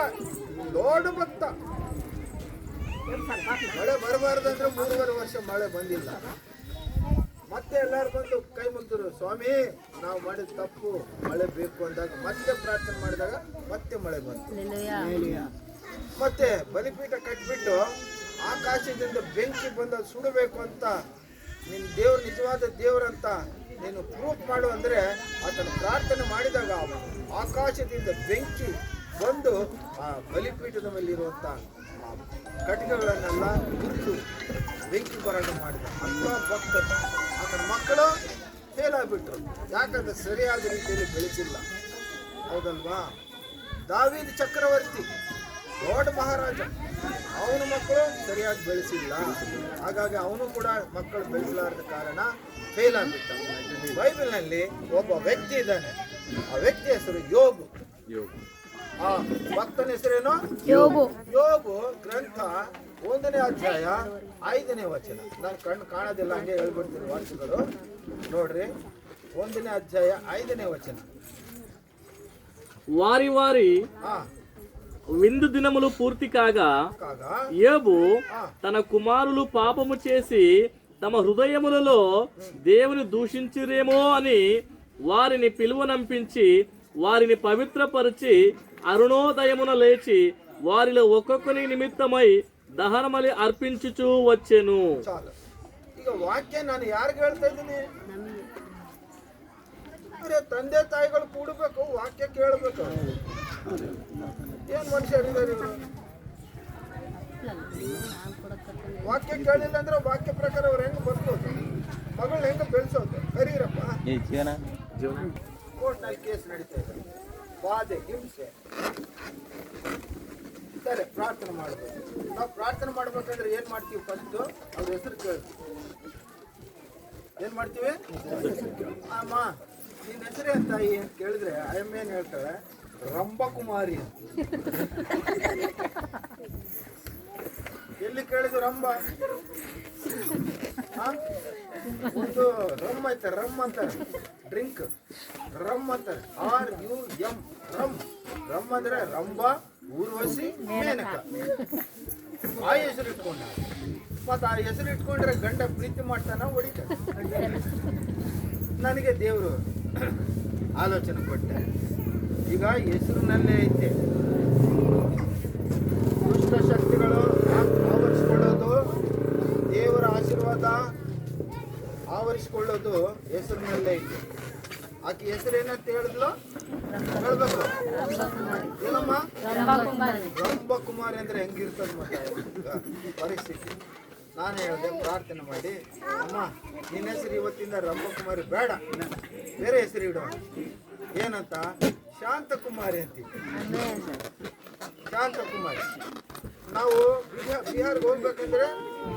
ಲೋಡ್ ಭಕ್ತ. ಮಳೆ ಬರಬಾರ್ದಂದ್ರೆ 3.5 ವರ್ಷ ಮಳೆ ಬಂದಿಲ್ಲ. ಮತ್ತೆ ಎಲ್ಲಾರು ಬಂದು ಕೈ ಮುಗಿದ್ರು, ಸ್ವಾಮಿ ನಾವು ಮಾಡಿದ ತಪ್ಪು, ಮಳೆ ಬೇಕು ಅಂದಾಗ ಮತ್ತೆ ಪ್ರಾರ್ಥನೆ ಮಾಡಿದಾಗ ಮತ್ತೆ ಮಳೆ ಬಂತು. ಮತ್ತೆ ಬಲಿಪೀಠ ಕಟ್ಬಿಟ್ಟು ಆಕಾಶದಿಂದ ಬೆಂಕಿ ಬಂದ ಸುಡಬೇಕು ಅಂತ ನಿನ್ ದೇವ್ರು ನಿಜವಾದ ದೇವ್ರಂತ ನೀನು ಪ್ರೂಫ್ ಮಾಡು ಅಂದ್ರೆ ಆತನ ಪ್ರಾರ್ಥನೆ ಮಾಡಿದಾಗ ಆಕಾಶದಿಂದ ಬೆಂಕಿ ಬಂದು ಆ ಬಲಿಪೀಠದ ಮೇಲೆ ಇರುವಂತ ಕಟಿಕಗಳನ್ನೆಲ್ಲ ಹುರಿದು ಬೆಂಕಿ ಬರಾಟ ಮಾಡಿದ. ಅಂತ ಭಕ್ತ. ಆತನ ಮಕ್ಕಳು ಫೇಲ್ ಆಗಿಬಿಟ್ರು. ಯಾಕಂದ್ರೆ ಸರಿಯಾದ ರೀತಿಯಲ್ಲಿ ಬೆಳೆಸಿಲ್ಲ. ಹೌದಲ್ವಾ? ದಾವೀದ್ ಚಕ್ರವರ್ತಿ ದೊಡ್ಡ ಮಹಾರಾಜ, ಅವನ ಮಕ್ಕಳು ಸರಿಯಾಗಿ ಬೆಳೆಸಿಲ್ಲ. ಹಾಗಾಗಿ ಅವನು ಕೂಡ ಮಕ್ಕಳು ಬೆಳೆಸಲಾರದ ಕಾರಣ ಫೇಲ್ ಆಗ್ಬಿಟ್ಟ. ಬೈಬಲ್ನಲ್ಲಿ ಒಬ್ಬ ವ್ಯಕ್ತಿ ಇದ್ದಾನೆ. ಆ ವ್ಯಕ್ತಿ ಹೆಸರು ಯೋಬು. ಆ ಭಕ್ತನ ಹೆಸರೇನು? ಯೋಬು ಗ್ರಂಥ 1ನೇ ಅಧ್ಯಾಯ 5ನೇ ವಚನ. ನಾನು ಕಣ್ಣು ಕಾಣೋದಿಲ್ಲ, ಹಂಗೆ ಹೇಳ್ಬಿಡ್ತೀನಿ ವಾಕ್ಯಗಳು ನೋಡ್ರಿ. 1ನೇ ಅಧ್ಯಾಯ 5ನೇ వచనం. వారి విందు దినములు పూర్తి కాగా యోబు తన కుమారులు పాపము చేసి తమ హృదయములలో దేవుని దూషించిరేమో అని వారిని పిలువనంపించి వారిని పవిత్రపరిచి అరుణోదయమున లేచి వారిలో ఒక్కొక్కని నిమిత్తమై దహనబలి అర్పించుచూ వచ్చెను. ಈಗ ವಾಕ್ಯ ನಾನು ಯಾರಿಗೆ ಹೇಳ್ತಾ ಇದ್ದೀನಿ? ತಂದೆ ತಾಯಿಗಳು ಕೂಡಬೇಕು, ವಾಕ್ಯ ಕೇಳಬೇಕು. ಏನ್ ಮನುಷ್ಯರಿದ್ದಾರೆ ಇವರು? ವಾಕ್ಯ ಕೇಳಿಲ್ಲ ಅಂದ್ರೆ ವಾಕ್ಯ ಪ್ರಕಾರ ಅವ್ರು ಹೆಂಗ್ ಬದುಕೋದು? ಮಗಳು ಹೆಂಗ ಬೆಳೆಸೋದು? ಕರೀರಪ್ಪ. ಕೋರ್ಟ್ನಲ್ಲಿ ಕೇಸ್ ನಡೀತಾ ಇದೆ, ಬಾಧೆ, ಹಿಂಸೆ. ಸರಿ, ಪ್ರಾರ್ಥನೆ ಮಾಡ್ಬೇಕು. ನಾವು ಪ್ರಾರ್ಥನೆ ಮಾಡ್ಬೇಕಂದ್ರೆ ಏನ್ ಮಾಡ್ತೀವಿ? ಫಸ್ಟ್ ಅವ್ರ ಹೆಸರು ಕೇಳ್ತೀವಿ. ಏನ್ ಮಾಡ್ತೀವಿ? ಅಮ್ಮ ನಿನ್ನ ಹೆಸರೇ ಅಂತ ಏನ್ ಕೇಳಿದ್ರೆ ಅಯ್ಯಮ್ಮ ಏನ್ ಹೇಳ್ತಾಳೆ? ರಂಭಕುಮಾರಿ ಅಂತ. ಎಲ್ಲಿ ಕೇಳಿದ್ರು ರಂಭ? ಒಂದು ರಮ್ ಐತೆ, ರಮ್ ಅಂತಾರೆ, ಡ್ರಿಂಕ್ ರಮ್ ಅಂತಾರೆ, RUM ರಮ್. ರಮ್ ಅಂದ್ರೆ ರಂಭ, ಊರ್ವಶಿ, ಮೇನಕ. ಆ ಹೆಸರು ಇಟ್ಕೊಂಡ. ಮತ್ತೆ ಆ ಹೆಸರು ಇಟ್ಕೊಂಡ್ರೆ ಗಂಡ ಪ್ರೀತಿ ಮಾಡ್ತಾನ, ಹೊಡಿತಾನೆ. ನನಗೆ ದೇವರು ಆಲೋಚನೆ ಕೊಟ್ಟೆ. ಈಗ ಹೆಸರಿನಲ್ಲೇ ಐತೆ ದುಷ್ಟ ಶಕ್ತಿಗಳು ಆವರಿಸಿಕೊಳ್ಳೋದು, ದೇವರ ಆಶೀರ್ವಾದ ಆವರಿಸಿಕೊಳ್ಳೋದು ಹೆಸರಿನಲ್ಲೇ ಐತೆ. ಆಕೆ ಹೆಸರು ಏನಂತ ಹೇಳಿದ್ಲು? ಹೇಳ್ಬೇಕು. ಏನಮ್ಮ? ರಂಭಕುಮಾರಿ ಅಂದ್ರೆ ಹೆಂಗಿರ್ತದ ಮತ್ತೆ ಪರಿಸ್ಥಿತಿ. ನಾನು ಹೇಳಿದೆ, ಪ್ರಾರ್ಥನೆ ಮಾಡಿ, ಅಮ್ಮ ನಿನ್ನ ಹೆಸರು ಇವತ್ತಿಂದ ರಂಭಕುಮಾರಿ ಬೇಡ, ಬೇರೆ ಹೆಸರು ಇಡು. ಏನಂತ? ಶಾಂತಕುಮಾರಿ ಅಂತೀವಿ. ಶಾಂತಕುಮಾರಿ. ನಾವು ಬಿಹಾರ್ಗೆ ಹೋಗ್ಬೇಕಂದ್ರೆ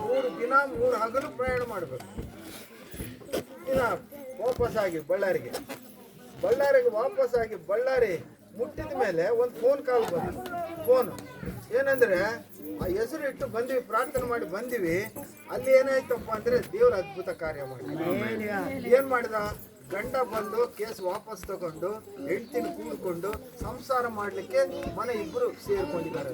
3 ದಿನ 3 ಹಗಲು ಪ್ರಯಾಣ ಮಾಡಬೇಕು. ಇನ್ನು ವಾಪಸ್ ಆಗಿ ಬಳ್ಳಾರಿಗೆ ಬಳ್ಳಾರಿಗೆ ವಾಪಸ್ಸಾಗಿ ಬಳ್ಳಾರಿ ಮುಟ್ಟಿದ ಮೇಲೆ ಒಂದು ಫೋನ್ ಕಾಲ್ ಬಂತು. ಫೋನು ಏನಂದ್ರೆ ಆ ಹೆಸರು ಇಟ್ಟು ಬಂದ್ವಿ, ಪ್ರಾರ್ಥನೆ ಮಾಡಿ ಬಂದಿವಿ. ಅಲ್ಲಿ ಏನಾಯ್ತಪ್ಪ ಅಂದ್ರೆ ದೇವ್ರ ಅದ್ಭುತ ಕಾರ್ಯ ಮಾಡಿ ಏನ್ ಮಾಡಿದ, ಗಂಡ ಬಂದು ಕೇಸ್ ವಾಪಸ್ ತಗೊಂಡು ಹೆಂಡತಿನ ಕೂಡ್ಕೊಂಡು ಸಂಸಾರ ಮಾಡ್ಲಿಕ್ಕೆ ಮನೆ ಇಬ್ರು ಸೇರ್ಕೊಂಡಿದ್ದಾರೆ.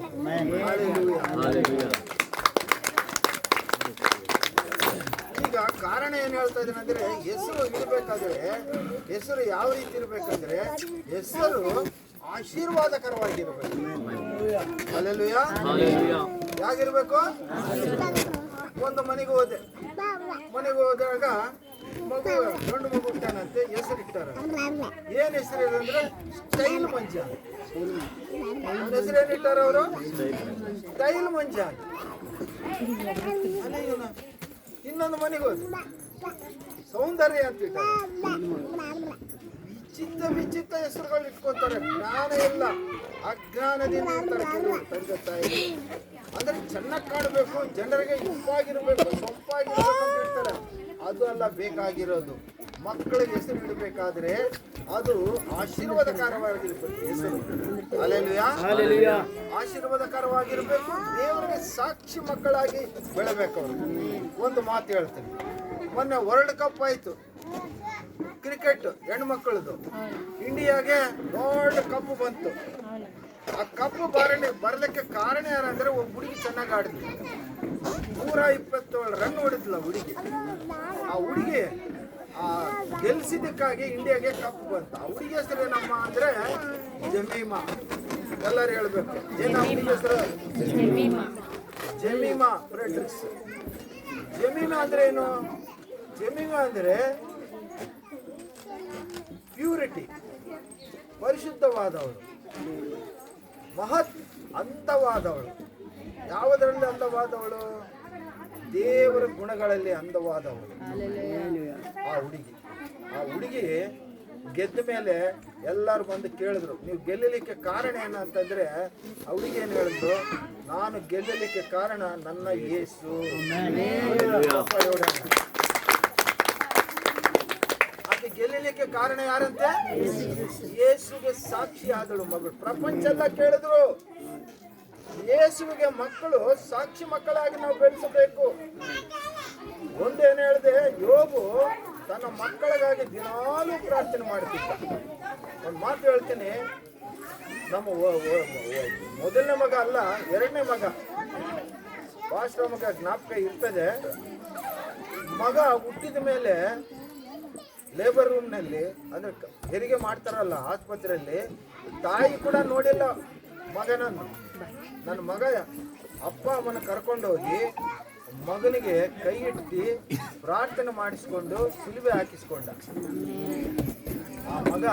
ಈಗ ಕಾರಣ ಏನ್ ಹೇಳ್ತಾ ಇದ್ದೀನಿ ಅಂದ್ರೆ, ಹೆಸರು ಇರ್ಬೇಕಾದ್ರೆ ಹೆಸರು ಯಾವ ರೀತಿ ಇರ್ಬೇಕಂದ್ರೆ ಹೆಸರು ಆಶೀರ್ವಾದಕರವಾಗಿರ್ಬೇಕು. ಹಲ್ಲೆಲೂಯಾ. ಯಾಗಿರ್ಬೇಕು? ಒಂದು ಮನೆಗೆ ಹೋದಾಗ ಮಗು, ಗಂಡು ಮಗು ಹುಟ್ಟಾನಂತೆ, ಹೆಸರು ಇಟ್ಟಾರ. ಏನ್ ಹೆಸರು ಇರಂದ್ರೆ ಸ್ಟೈಲ್ ಮಂಜ. ಹೆಸರು ಏನ್ ಇಟ್ಟಾರ ಅವರು? ಸ್ಟೈಲ್ ಮಂಜ. ಇನ್ನೊಂದು ಮನೆಗೆ ಹೋದ, ಸೌಂದರ್ಯ ಅಂತ ಇಟ್ಟಾರ. ವಿಚಿತ್ರ ಹೆಸರುಗಳು ಇಟ್ಕೊತಾರೆ. ಜ್ಞಾನ ಇಲ್ಲ, ಅಜ್ಞಾನದಿಂದ ಇರ್ತಾರೆ ಕೆಲವರು ತಂದೆ ತಾಯಿ. ಅಂದ್ರೆ ಚೆನ್ನಾಗಿ ಕಾಣಬೇಕು, ಜನರಿಗೆ ಉಪ್ಪಾಗಿರ್ಬೇಕು, ಸೊಂಪಾಗಿರ್ಬೇಕು ಅಂತ ಇರ್ತಾರೆ. ಅದು ಅಲ್ಲ ಬೇಕಾಗಿರೋದು. ಮಕ್ಕಳಿಗೆ ಹೆಸರು ಇಡಬೇಕಾದ್ರೆ ಅದು ಆಶೀರ್ವಾದಕರವಾಗಿರ್ಬೇಕು. ಹೆಸರು ಹಲ್ಲೆಲೂಯಾ, ಆಶೀರ್ವಾದಕರವಾಗಿರ್ಬೇಕು. ದೇವರಿಗೆ ಸಾಕ್ಷಿ ಮಕ್ಕಳಾಗಿ ಬೆಳಬೇಕು ಅವರು. ಒಂದು ಮಾತು ಹೇಳ್ತೀನಿ, ಮೊನ್ನೆ ವರ್ಲ್ಡ್ ಕಪ್ ಆಯ್ತು ಕ್ರಿಕೆಟ್ ಹೆಣ್ಮಕ್ಳದು. ಇಂಡಿಯಾಗೆ ದೊಡ್ಡ ಕಪ್ಪು ಬಂತು. ಆ ಕಪ್ಪು ಬರಲಿಕ್ಕೆ ಕಾರಣ ಯಾರಂದ್ರೆ ಒಬ್ಬ ಹುಡುಗಿ ಚೆನ್ನಾಗಿ ಆಡಿದ್ಲು. 127 ರನ್ ಹೊಡಿದ್ಲ ಹುಡುಗಿ. ಆ ಹುಡುಗಿ ಗೆಲ್ಸಿದ್ದಕ್ಕಾಗಿ ಇಂಡಿಯಾಗೆ ಕಪ್ ಬಂತು. ಆ ಹುಡುಗಿ ಹೆಸರು ಏನಮ್ಮ ಅಂದ್ರೆ ಜಮೀಮಾ. ಎಲ್ಲರೂ ಹೇಳ್ಬೇಕು, ಏನ ಹುಡುಗಿ ಹೆಸರು? ಜಮೀಮಾ ಫ್ರೆಡ್ರಿಕ್ಸ್. ಜಮೀಮಾ ಅಂದ್ರೆ ಏನು? ಜಮೀಮಾ ಅಂದ್ರೆ ಪ್ಯೂರಿಟಿ, ಪರಿಶುದ್ಧವಾದವಳು, ಅಂದವಾದವಳು. ಯಾವುದರಲ್ಲಿ ಅಂದವಾದವಳು? ದೇವರ ಗುಣಗಳಲ್ಲಿ ಅಂದವಾದವಳು ಆ ಹುಡುಗಿ ಗೆದ್ದ ಮೇಲೆ ಎಲ್ಲರೂ ಬಂದು ಕೇಳಿದ್ರು, ನೀವು ಗೆಲ್ಲಲಿಕ್ಕೆ ಕಾರಣ ಏನಂತಂದ್ರೆ, ಆ ಹುಡುಗಿ ಏನು ಹೇಳಿದ್ರು, ನಾನು ಗೆಲ್ಲಲಿಕ್ಕೆ ಕಾರಣ ನನ್ನ ಯೇಸು. ಆಕೆ ಗೆಲ್ಲಲಿಕ್ಕೆ ಕಾರಣ ಯಾರಂತೆ? ಯೇಸುಗೆ ಸಾಕ್ಷಿ ಆದಳು ಮಗಳು. ಪ್ರಪಂಚ ಎಲ್ಲ ಕೇಳಿದ್ರು, ಯೇಸುವಿಗೆ ಮಕ್ಕಳು ಸಾಕ್ಷಿ ಮಕ್ಕಳಾಗಿ ನಾವು ಬೆಳೆಸಬೇಕು. ಒಂದೇನು ಹೇಳಿದೆ, ಯೋಬು ತನ್ನ ಮಕ್ಕಳಿಗಾಗಿ ದಿನಾಲೂ ಪ್ರಾರ್ಥನೆ ಮಾಡ್ತಿದ್ದ. ಒಂದು ಮಾತು ಹೇಳ್ತೀನಿ, ನಮ್ಮ ಮೊದಲನೇ ಮಗ ಅಲ್ಲ, ಎರಡನೇ ಮಗ, ಫಾಸ್ಟ್ರ ಮಗ ಜ್ಞಾಪಕ ಇರ್ತದೆ. ಮಗ ಹುಟ್ಟಿದ ಮೇಲೆ ಲೇಬರ್ ರೂಮ್ನಲ್ಲಿ, ಅಂದ್ರೆ ಹೆರಿಗೆ ಮಾಡ್ತಾರಲ್ಲ ಆಸ್ಪತ್ರೆಯಲ್ಲಿ, ತಾಯಿ ಕೂಡ ನೋಡಿಲ್ಲ ಮಗನನ್ನು. ನನ್ನ ಮಗ ಅಪ್ಪ ಅಮ್ಮನ ಕರ್ಕೊಂಡೋಗಿ ಮಗನಿಗೆ ಕೈ ಇಟ್ಟು ಪ್ರಾರ್ಥನೆ ಮಾಡಿಸ್ಕೊಂಡು ಸಿಲುಬೆ ಹಾಕಿಸ್ಕೊಂಡ. ಆ ಮಗ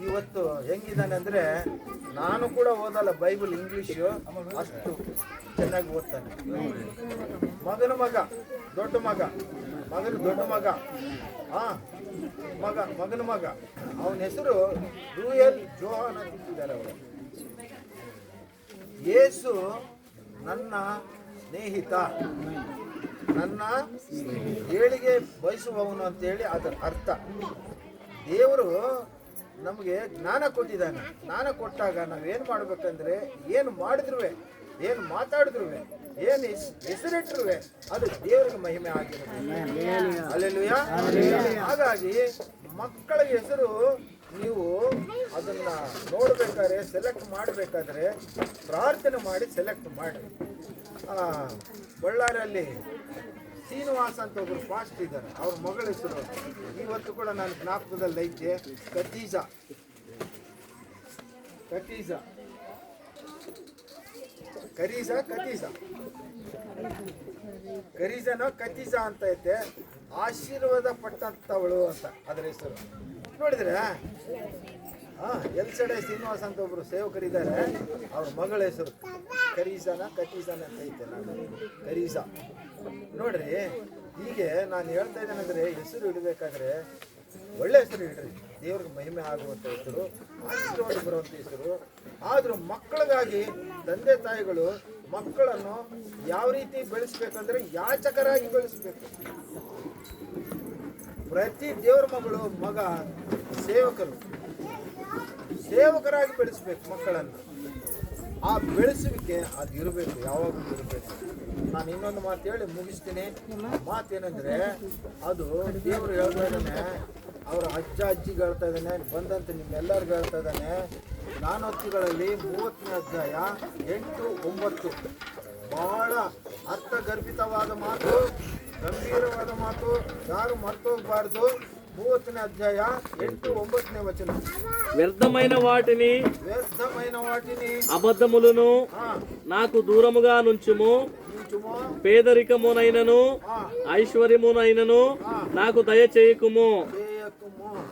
ಇವತ್ತು ಹೆಂಗಿದ್ದಾನೆ ಅಂದ್ರೆ, ನಾನು ಕೂಡ ಓದಲ್ಲ ಬೈಬಲ್, ಇಂಗ್ಲಿಷು ಅಷ್ಟು ಚೆನ್ನಾಗಿ ಓದ್ತಾನೆ. ಮಗನ ಮಗ ದೊಡ್ಡ ಮಗ, ದೊಡ್ಡ ಮಗ, ಮಗನ ಮಗ, ಅವನ ಹೆಸರು ರೂಯಲ್ ಜೋಹಾನ್ ಅಂತ ಇಟ್ಟಿದ್ದಾರೆ ಅವರು. ಯೇಸು ನನ್ನ ಸ್ನೇಹಿತ, ನನ್ನ ಏಳಿಗೆ ಬಯಸುವವನು ಅಂತೇಳಿ ಅದರ ಅರ್ಥ. ದೇವರು ನಮಗೆ ಜ್ಞಾನ ಕೊಟ್ಟಿದ್ದಾನೆ. ಜ್ಞಾನ ಕೊಟ್ಟಾಗ ನಾವೇನು ಮಾಡ್ಬೇಕಂದ್ರೆ, ಏನು ಮಾಡಿದ್ರು, ಏನು ಮಾತಾಡಿದ್ರು, ಏನು ಹೆಸರಿಟ್ರು ಅದು ದೇವರಿಗೆ ಮಹಿಮೆ ಆಗಿರುತ್ತೆ. ಹಲ್ಲೆಲೂಯಾ. ಹಾಗಾಗಿ ಮಕ್ಕಳ ಹೆಸರು ನೀವು ಅದನ್ನ ನೋಡ್ಬೇಕಾದ್ರೆ, ಸೆಲೆಕ್ಟ್ ಮಾಡಬೇಕಾದ್ರೆ ಪ್ರಾರ್ಥನೆ ಮಾಡಿ ಸೆಲೆಕ್ಟ್ ಮಾಡಿ. ಬಳ್ಳಾರಿಯಲ್ಲಿ ಶ್ರೀನಿವಾಸ ಅಂತ ಒಬ್ರು ಫಾಸ್ಟ್ ಇದ್ದಾರೆ, ಅವ್ರ ಮಗಳ ಹೆಸರು ಇವತ್ತು ಕೂಡ ನಾನು ಜ್ಞಾಪಕದಲ್ಲಿ ಐತೆ, ಖದೀಜಾ ಅಂತ ಐತೆ. ಆಶೀರ್ವಾದ ಪಟ್ಟಂತವಳು ಅಂತ ಅದರ ಹೆಸರು. ನೋಡಿದ್ರೆ ಎಲ್ಸಡೆ ಶ್ರೀನಿವಾಸ ಅಂತ ಒಬ್ರು ಸೇವಕರಿದ್ದಾರೆ, ಅವ್ರ ಮಗಳ ಹೆಸರು ಕರೀಜಾನ ಅಂತ ಐತೆ. ನಾನು ಕರೀಜಾ ನೋಡ್ರಿ. ಹೀಗೆ ನಾನು ಹೇಳ್ತಾ ಇದ್ದೇನೆಂದ್ರೆ, ಹೆಸರು ಇಡಬೇಕಾದ್ರೆ ಒಳ್ಳೆ ಹೆಸರು ಇಡ್ರಿ, ದೇವ್ರಿಗೆ ಮಹಿಮೆ ಆಗುವಂಥ ಹೆಸರು, ಆಶೀರ್ವಾದ ಬರುವಂಥ ಹೆಸರು. ಆದರೂ ಮಕ್ಕಳಿಗಾಗಿ ತಂದೆ ತಾಯಿಗಳು ಮಕ್ಕಳನ್ನು ಯಾವ ರೀತಿ ಬೆಳೆಸ್ಬೇಕಂದ್ರೆ ಯಾಚಕರಾಗಿ ಬೆಳೆಸ್ಬೇಕು. ಪ್ರತಿ ದೇವರ ಮಗ ಸೇವಕರಾಗಿ ಬೆಳೆಸ್ಬೇಕು ಮಕ್ಕಳನ್ನು. ಆ ಬೆಳೆಸುವಿಕೆ ಅದು ಇರಬೇಕು, ಯಾವಾಗಲೂ ಇರಬೇಕು. ನಾನು ಇನ್ನೊಂದು ಮಾತು ಹೇಳಿ ಮುಗಿಸ್ತೀನಿ. ಮಾತೇನೆಂದರೆ, ಅದು ದೇವರು ಹೇಳ್ತಾ ಇದ್ದಾನೆ, ಅವರ ಅಜ್ಜಿಗೆ ಹೇಳ್ತಾ ಇದ್ದಾನೆ, ಬಂದಂತ ನಿಮ್ಮೆಲ್ಲರಿಗೂ ಹೇಳ್ತಾ ಇದ್ದಾನೆ. ಜ್ಞಾನೋಕ್ತಿಗಳಲ್ಲಿ 30ನೇ ಅಧ್ಯಾಯ 8, 9 ಬಹಳ ಅರ್ಥಗರ್ಭಿತವಾದ ಮಾತು, ಗಂಭೀರವಾದ ಮಾತು, ಯಾರು ಮರ್ತೋಗಬಾರ್ದು. 30ನೇ ಅಧ್ಯಾಯ 8, 9ನೇ ವಚನ. వ్యర్థమైన వాటిని అబద్ధములను నాకు దూరముగా నుంచుము. పేదరికమునైనను ఐశ్వర్యమునైనను నాకు దయచేయకుము.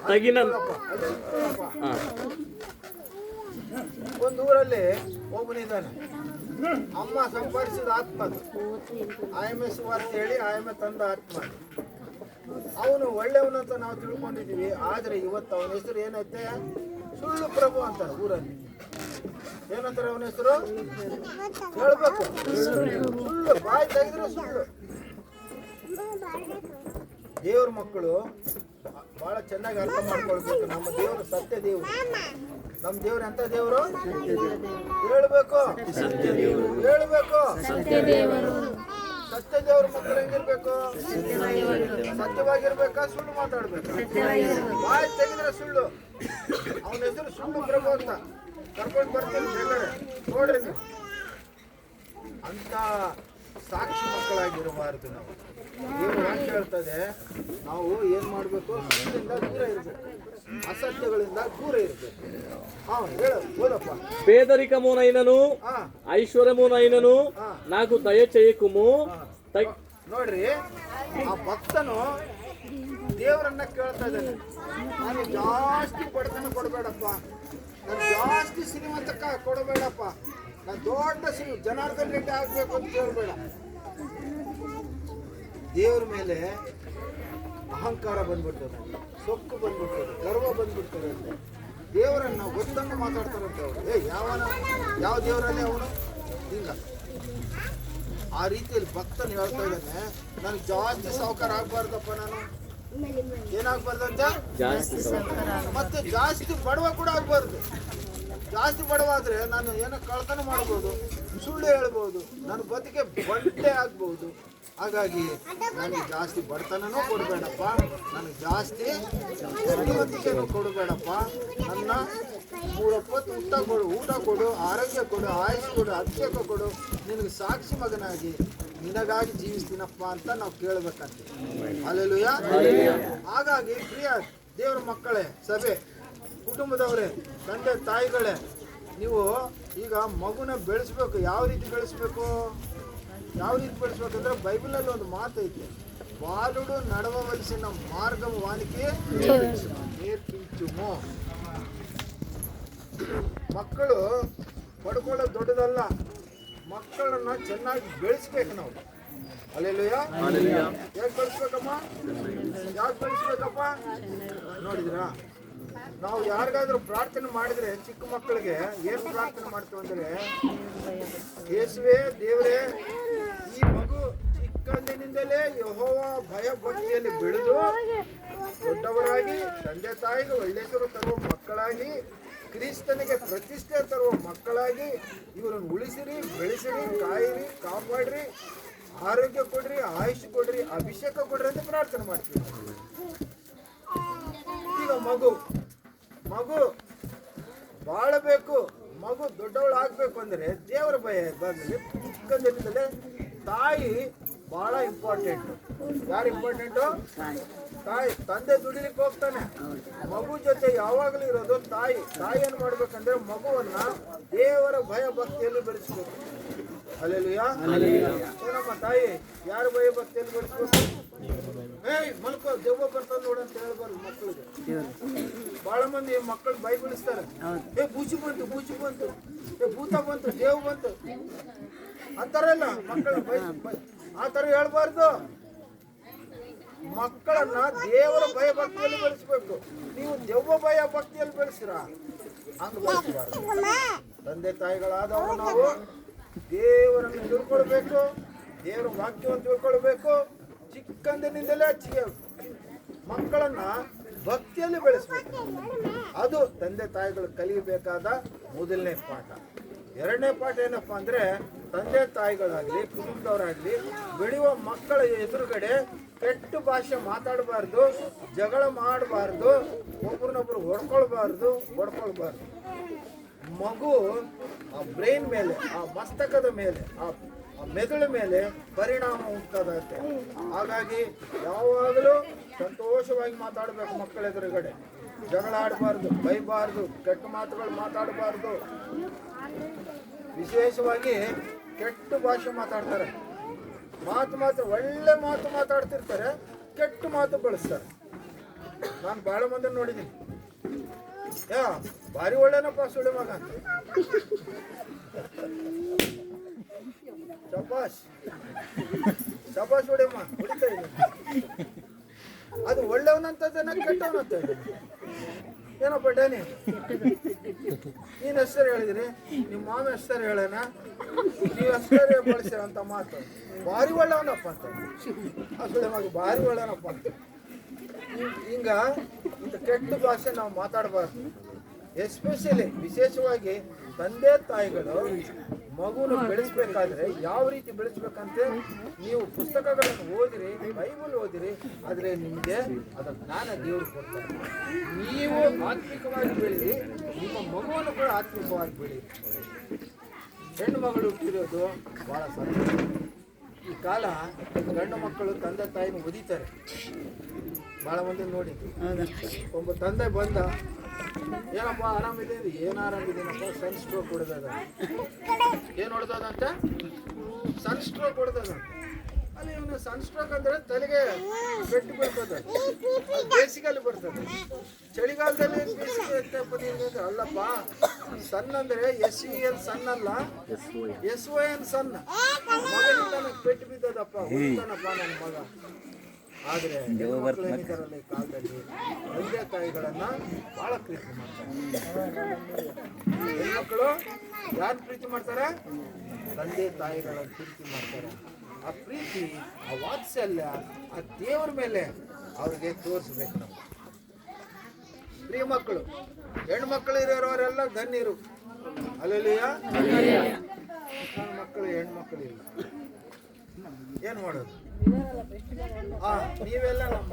తగిన ಒಂದು ಊರಲ್ಲಿ ಒಬ್ಬನಿದ್ದಾನೆ. ಅಮ್ಮ ಸಂಪಾದಿಸಿದ ಆತ್ಮ ಅದು. IMS ಅಂತ ಹೇಳಿ ಆಯಮ್ಮ ತಂದ ಆತ್ಮ. ಅವನು ಒಳ್ಳೆಯವನು ಅಂತ ನಾವು ತಿಳ್ಕೊಂಡಿದ್ದೀವಿ. ಆದರೆ ಇವತ್ತು ಅವನ ಹೆಸರು ಏನೈತೆ? ಸುಳ್ಳು ಪ್ರಭು ಅಂತಾರೆ ಊರಲ್ಲಿ. ಏನಂತಾರೆ ಅವನ ಹೆಸರು? ಹೇಳ್ಬೇಕು, ಸುಳ್ಳು. ಬಾಯಿ ತೆಗೆದ್ರೆ ಸುಳ್ಳು. ದೇವ್ರ ಮಕ್ಕಳು ಬಹಳ ಚೆನ್ನಾಗಿ ಅರ್ಥ ಮಾಡ್ಕೊಳ್ಬೇಕು. ನಮ್ಮ ದೇವರು ಸತ್ಯ ದೇವರು. ನಮ್ಮ ದೇವ್ರು ಎಂತ ದೇವರು? ಹೇಳ್ಬೇಕು, ಹೇಳ್ಬೇಕು. ಸತ್ಯ ದೇವ್ರ ಮಕ್ಕಳು ಹೆಂಗಿರ್ಬೇಕು? ಸತ್ಯವಾಗಿರ್ಬೇಕಾ? ಸುಳ್ಳು ಮಾತಾಡ್ಬೇಕು. ಬಾಯಿ ತೆಗೆದ್ರೆ ಸುಳ್ಳು. ಅವನ ಹೆಸರು ಸುಳ್ಳು ಪ್ರಭು ಅಂತ. ಕರ್ಕೊಂಡು ಬರ್ತೀನಿ ಬೇಕಾದ್ರೆ ನೋಡ್ರಿ ನೀವು. ಅಂತ ಸಾಕ್ಷಿ ಮಕ್ಕಳಾಗಿರಬಾರ್ದು ನಾವು. ದೇವರು ವಾಕ್ಯ ಹೇಳ್ತದೆ, ನಾವು ಏನ್ ಮಾಡ್ಬೇಕು? ಸುಳ್ಳಿಂದ ದೂರ ಇರ್ಬೇಕು, ಅಸತ್ಯಗಳಿಂದ ದೂರ ಇರ್ಬೇಕು. ಓದಪ್ಪ. పేదరికమునైనను ఐశ్వర్యమునైనను నాకు దయచేయకుము. ನೋಡ್ರಿ, ಆ ಭಕ್ತನು ದೇವರನ್ನ ಕೇಳ್ತಾ ಇದ್ದಾನೆ, ನಾನು ಜಾಸ್ತಿ ಬಡತನ ಕೊಡಬೇಡಪ್ಪ, ನಾನು ಜಾಸ್ತಿ ಶ್ರೀಮಂತಕ್ಕ ಕೊಡಬೇಡಪ್ಪ, ನಾನು ದೊಡ್ಡ ಜನಾರ್ದನ್ ರೆಡ್ಡಿ ಆಗ್ಬೇಕು ಅಂತ ಕೇಳಬೇಡ. ದೇವ್ರ ಮೇಲೆ ಅಹಂಕಾರ ಬಂದ್ಬಿಡ್ತದೆ, ಸೊಕ್ಕು ಬಂದ್ಬಿಡ್ತದೆ, ಗರ್ವ ಬಂದ್ಬಿಡ್ತದೆ. ದೇವರನ್ನ ಗೊತ್ತನ್ನು ಮಾತಾಡ್ತಾರಂತೆ ಅವರು. ಯಾವ ದೇವರಲ್ಲೇ ಅವನು ಹಿಂಗ ಆ ರೀತಿಯಲ್ಲಿ ಭಕ್ತನು ಹೇಳ್ತಾ ಇದ್ದಾನೆ, ನನಗೆ ಜಾಸ್ತಿ ಸಾವುಕಾರ ಆಗ್ಬಾರ್ದಪ್ಪ, ನಾನು ಏನಾಗ್ಬಾರ್ದಂತ, ಮತ್ತೆ ಜಾಸ್ತಿ ಬಡವ ಕೂಡ ಆಗ್ಬಾರ್ದು. ಜಾಸ್ತಿ ಬಡವಾದ್ರೆ ನಾನು ಏನೋ ಕಳ್ತನ ಮಾಡ್ಬೋದು, ಸುಳ್ಳು ಹೇಳ್ಬೋದು, ನನ್ನ ಬದುಕೆ ಬಂಡೆ ಆಗ್ಬೋದು. ಹಾಗಾಗಿ ನನಗೆ ಜಾಸ್ತಿ ಬಡತನನೂ ಕೊಡಬೇಡಪ್ಪ, ನನಗೆ ಜಾಸ್ತಿ ಶ್ರೀಮಂತಿಕೆನೂ ಕೊಡಬೇಡಪ್ಪ. ನನ್ನ 3 ಹೊತ್ತು ಊಟ ಕೊಡು, ಆರೋಗ್ಯ ಕೊಡು, ಆಯುಷ್ ಕೊಡು, ಅಭಿಷೇಕ ಕೊಡು, ನಿನಗೆ ಸಾಕ್ಷಿ ಮಗನಾಗಿ ನಿನಗಾಗಿ ಜೀವಿಸ್ತೀನಪ್ಪ ಅಂತ ನಾವು ಕೇಳಬೇಕಂತೆ. ಹಲ್ಲೆಲೂಯಾ. ಹಾಗಾಗಿ ಪ್ರಿಯ ದೇವರ ಮಕ್ಕಳೇ, ಸಭೆ, ಕುಟುಂಬದವರೇ, ತಂದೆ ತಾಯಿಗಳೇ, ನೀವು ಈಗ ಮಗುನ ಬೆಳೆಸ್ಬೇಕು. ಯಾವ ರೀತಿ ಬೆಳೆಸ್ಬೇಕು ಬೆಳೆಸ್ಬೇಕಂದ್ರೆ ಬೈಬಲಲ್ಲಿ ಒಂದು ಮಾತು ಐತೆ, ಬಾಲುಡು ನಡವವಲಸಿನ ಮಾರ್ಗವು ವಾನಿಕೆ ನೇರ್ಪಿಂಚುಮು. ಮಕ್ಕಳು ಪಡ್ಕೊಳ್ಳೋದು ದೊಡ್ಡದಲ್ಲ, ಮಕ್ಕಳನ್ನ ಚೆನ್ನಾಗಿ ಬೆಳೆಸ್ಬೇಕು ನಾವು. ಹಲ್ಲೆಲೂಯಾ. ಯಾಕೆ ಬೆಳೆಸ್ಬೇಕಪ್ಪ? ನೋಡಿದ್ರಾ, ನಾವು ಯಾರಿಗಾದ್ರೂ ಪ್ರಾರ್ಥನೆ ಮಾಡಿದ್ರೆ ಚಿಕ್ಕ ಮಕ್ಕಳಿಗೆ ಏನು ಪ್ರಾರ್ಥನೆ ಮಾಡ್ತೀವಿ ಅಂದರೆ, ಯೇಸುವೇ ದೇವರೇ, ಈ ಮಗು ಚಿಕ್ಕಂದಿನಿಂದಲೇ ಯೆಹೋವ ಭಯ ಭಕ್ತಿಯಲ್ಲಿ ಬೆಳೆದು ದೊಡ್ಡವರಾಗಿ ತಂದೆ ತಾಯಿಗೆ ಒಳ್ಳೆಯಸರು ತರುವ ಮಕ್ಕಳಾಗಿ, ಕ್ರಿಸ್ತನಿಗೆ ಪ್ರತಿಷ್ಠೆ ತರುವ ಮಕ್ಕಳಾಗಿ ಇವರನ್ನು ಉಳಿಸಿರಿ, ಬೆಳೆಸಿರಿ, ಕಾಯಿರಿ, ಕಾಪಾಡ್ರಿ, ಆರೋಗ್ಯ ಕೊಡ್ರಿ, ಆಯುಷ್ ಕೊಡ್ರಿ, ಅಭಿಷೇಕ ಕೊಡ್ರಿ ಅಂತ ಪ್ರಾರ್ಥನೆ ಮಾಡ್ತೀವಿ. ಈಗ ಮಗು ಬಾಳಬೇಕು, ಮಗು ದೊಡ್ಡವಳು ಆಗ್ಬೇಕು ಅಂದ್ರೆ ದೇವರ ಭಯ ಬಂದ್ರೆ ಚಿಕ್ಕಂದಿನಿಂದಲೇ ತಾಯಿ ಬಹಳ ಇಂಪಾರ್ಟೆಂಟ್. ಯಾರು ಇಂಪಾರ್ಟೆಂಟು? ತಾಯಿ. ತಂದೆ ದುಡಿಲಿಕ್ಕೆ ಹೋಗ್ತಾನೆ, ಮಗು ಜೊತೆ ಯಾವಾಗಲೂ ಇರೋದು ತಾಯಿ. ತಾಯಿ ಏನ್ ಮಾಡ್ಬೇಕಂದ್ರೆ ಮಗುವನ್ನ ದೇವರ ಭಯ ಭಕ್ತಿಯಲ್ಲಿ ಬೆಳೆಸ್ಬೇಕು. ಹಲ್ಲೆಲೂಯಾ. ಏನಮ್ಮ ತಾಯಿ, ಯಾರು ಭಯ ಭಕ್ತಿಯಲ್ಲಿ ಬೆಳೆಸ್ಬೇಕು? ಮಲ್ಕೋ, ದೆವ್ವ ಬರ್ತದೆ ನೋಡಂತ ಹೇಳ್ಬಾರ್ದು ಮಕ್ಕಳಿಗೆ. ಬಹಳ ಮಂದಿ ಮಕ್ಕಳು ಬೈ ಬೆಳೆಸ್ತಾರೆ, ಬೂಚಿ ಬಂತು, ಭೂತ ಬಂತು, ದೇವ್ ಬಂತು ಅಂತಾರಲ್ಲ ಮಕ್ಕಳು. ಆ ತರ ಹೇಳ್ಬಾರ್ದು. ಮಕ್ಕಳನ್ನ ದೇವರ ಭಯ ಭಕ್ತಿಯಲ್ಲಿ ಬೆಳೆಸ್ಬೇಕು. ನೀವು ದೆವ್ವ ಭಯ ಭಕ್ತಿಯಲ್ಲಿ ಬೆಳೆಸಿರ ಹಂಗ ಬೆಳೆಸಬಾರ್ದು. ತಂದೆ ತಾಯಿಗಳಾದವರು ನಾವು ದೇವರನ್ನು ತಿಳ್ಕೊಳ್ಬೇಕು, ದೇವರ ವಾಕ್ಯವನ್ನು ತಿಳ್ಕೊಳ್ಬೇಕು. ಚಿಕ್ಕಂದಿನಿಂದಲೇ ಮಕ್ಕಳನ್ನ ಭಕ್ತಿಯಲ್ಲಿ ಬೆಳೆಸ್ಬೇಕು. ಅದು ತಂದೆ ತಾಯಿಗಳು ಕಲಿಯಬೇಕಾದ ಮೊದಲನೇ ಪಾಠ. ಎರಡನೇ ಪಾಠ ಏನಪ್ಪಾ ಅಂದ್ರೆ, ತಂದೆ ತಾಯಿಗಳಾಗ್ಲಿ ಕುಟುಂಬದವರಾಗ್ಲಿ ಬೆಳೆಯುವ ಮಕ್ಕಳ ಎದುರುಗಡೆ ಕೆಟ್ಟ ಭಾಷೆ ಮಾತಾಡಬಾರ್ದು, ಜಗಳ ಮಾಡಬಾರ್ದು, ಒಬ್ರನ್ನೊಬ್ರು ಹೊಡ್ಕೊಳ್ಬಾರ್ದು. ಮಗು ಆ ಬ್ರೈನ್ ಮೇಲೆ, ಆ ಮಸ್ತಕದ ಮೇಲೆ, ಆ ಮೆದುಳ ಮೇಲೆ ಪರಿಣಾಮ ಉಂಟಾಗುತ್ತೆ. ಹಾಗಾಗಿ ಯಾವಾಗಲೂ ಸಂತೋಷವಾಗಿ ಮಾತಾಡಬೇಕು. ಮಕ್ಕಳ ಎದುರುಗಡೆ ಜಗಳ ಆಡಬಾರ್ದು, ಬೈಬಾರ್ದು, ಕೆಟ್ಟ ಮಾತುಗಳು ಮಾತಾಡಬಾರ್ದು. ವಿಶೇಷವಾಗಿ ಕೆಟ್ಟ ಭಾಷೆ ಮಾತಾಡ್ತಾರೆ. ಮಾತು ಒಳ್ಳೆ ಮಾತು ಮಾತಾಡ್ತಿರ್ತಾರೆ, ಕೆಟ್ಟ ಮಾತು ಬಳಸ್ತಾರೆ. ನಾನು ಬಹಳ ಮಂದಿ ನೋಡಿದ್ದೀನಿ. ಭಾರಿ ಒಳ್ಳೆನಪ್ಪ ಸುಳಿ ಮಗ ಅಂತ. ಶಬಾಷ್ ಹೊಡೆಯಮ್ಮ, ಹೊಡಿತಾ ಇದ್ದೀನಿ. ಅದು ಒಳ್ಳೆಯವನಂತದ್ದೇನ ಕೆಟ್ಟವನಂತ ಏನಪ್ಪ ಡ್ಯಾನಿ? ನೀನ್ ಹೆಸರು ಹೇಳಿದಿರಿ, ನಿಮ್ಮ ಮಾಮ ಹೆಸರು ಹೇಳೋಣ, ನೀವು ಹೆಸರೇ ಬಳಸಿರಂತ ಮಾತು ಭಾರಿ ಒಳ್ಳೆಯವನಪ್ಪ ಅಂತ. ಅಸಳೆ ಮಗ ಭಾರಿ ಒಳ್ಳೆಯವನಪ್ಪ ಅಂತ. ಹಿಂಗ ಇಂಥ ಕೆಟ್ಟ ಭಾಷೆ ನಾವು ಮಾತಾಡಬಾರ್ದು. ಎಸ್ಪೆಷಲಿ ವಿಶೇಷವಾಗಿ ತಂದೆ ತಾಯಿಗಳು ಮಗುನ ಬೆಳೆಸ್ಬೇಕಾದ್ರೆ ಯಾವ ರೀತಿ ಬೆಳೆಸ್ಬೇಕಂತೆ ನೀವು ಪುಸ್ತಕಗಳನ್ನು ಓದಿರಿ, ಬೈಬಲ್ ಓದಿರಿ, ಆದರೆ ನಿಮಗೆ ಅದರ ಜ್ಞಾನ ದೇವರು ಕೊಡ್ತಾರೆ. ನೀವು ಆತ್ಮಿಕವಾಗಿ ಬೆಳೀರಿ, ನಿಮ್ಮ ಮಗುವನ್ನು ಕೂಡ ಆತ್ಮಿಕವಾಗಿ ಬೆಳೀರಿ. ಹೆಣ್ಣು ಮಗಳು ಹುಟ್ಟಿರೋದು ಬಹಳ ಸಂತೋಷ. ಈ ಕಾಲ ಗಂಡು ಮಕ್ಕಳು ತಂದೆ ತಾಯಿನ ಒದಿತಾರೆ. ಬಹಳ ಮಂದಿ ನೋಡಿ, ಒಬ್ಬ ತಂದೆ ಬಂದ, ಏನಪ್ಪ ಆರಾಮಿದೆ? ಏನು ಆರಾಮಿದ್ದೀನಪ್ಪ, ಸನ್ ಸ್ಟ್ರೋಕ್ ಹೊಡೆದದ. ಏನು ಹೊಡೆದದಂತೆ? ಸನ್ ಸ್ಟ್ರೋಕ್ ಹೊಡೆದದ. ಅಲ್ಲಿ ಇವನು ಸನ್ ಸ್ಟ್ರೋಕ್ ಅಂದ್ರೆ ತಲೆಗೆ ಪೆಟ್ಟು ಬರ್ತದೆ, ಬೇಸಿಗೆಯಲ್ಲಿ ಬರ್ತದೆ. ಚಳಿಗಾಲದಲ್ಲಿ ಬೇಸಿಗೆ ಅಲ್ಲಪ್ಪ. ಸನ್ ಅಂದ್ರೆ SEN ಸನ್ ಅಲ್ಲ, SON ಸನ್. ಮಗನಿಂದ ನನಗೆ ಪೆಟ್ಟು ಬಿದ್ದದಪ್ಪ, ಹೊಡಿತಾನಪ್ಪ ನನ್ನ ಮಗ. ಆದರೆ ಹೆಣ್ಮಕ್ಳೇನಿದ್ದಾರಲ್ಲ ಈ ಕಾಲದಲ್ಲಿ ತಂದೆ ತಾಯಿಗಳನ್ನ ಬಹಳ ಪ್ರೀತಿ ಮಾಡ್ತಾರೆ. ಹೆಣ್ಮಕ್ಳು ಯಾರು ಪ್ರೀತಿ ಮಾಡ್ತಾರೆ? ತಂದೆ ತಾಯಿಗಳನ್ನ ಪ್ರೀತಿ ಮಾಡ್ತಾರೆ. ಆ ಪ್ರೀತಿ, ಆ ವಾತ್ಸಲ್ಯ, ಆ ದೇವರ ಮೇಲೆ ಅವ್ರಿಗೆ ತೋರಿಸ್ಬೇಕು ನಾವು. ಪ್ರಿಯ ಮಕ್ಕಳು, ಹೆಣ್ಮಕ್ಳು ಇರೋರೆಲ್ಲ ಧನ್ಯರು. ಅಲ್ಲಲ್ಲಿಯ ಮಕ್ಕಳು ಹೆಣ್ಮಕ್ಳು ಇಲ್ಲ, ಏನ್ ಮಾಡೋದು? ನೀವೆಲ್ಲ ನಮ್ಮ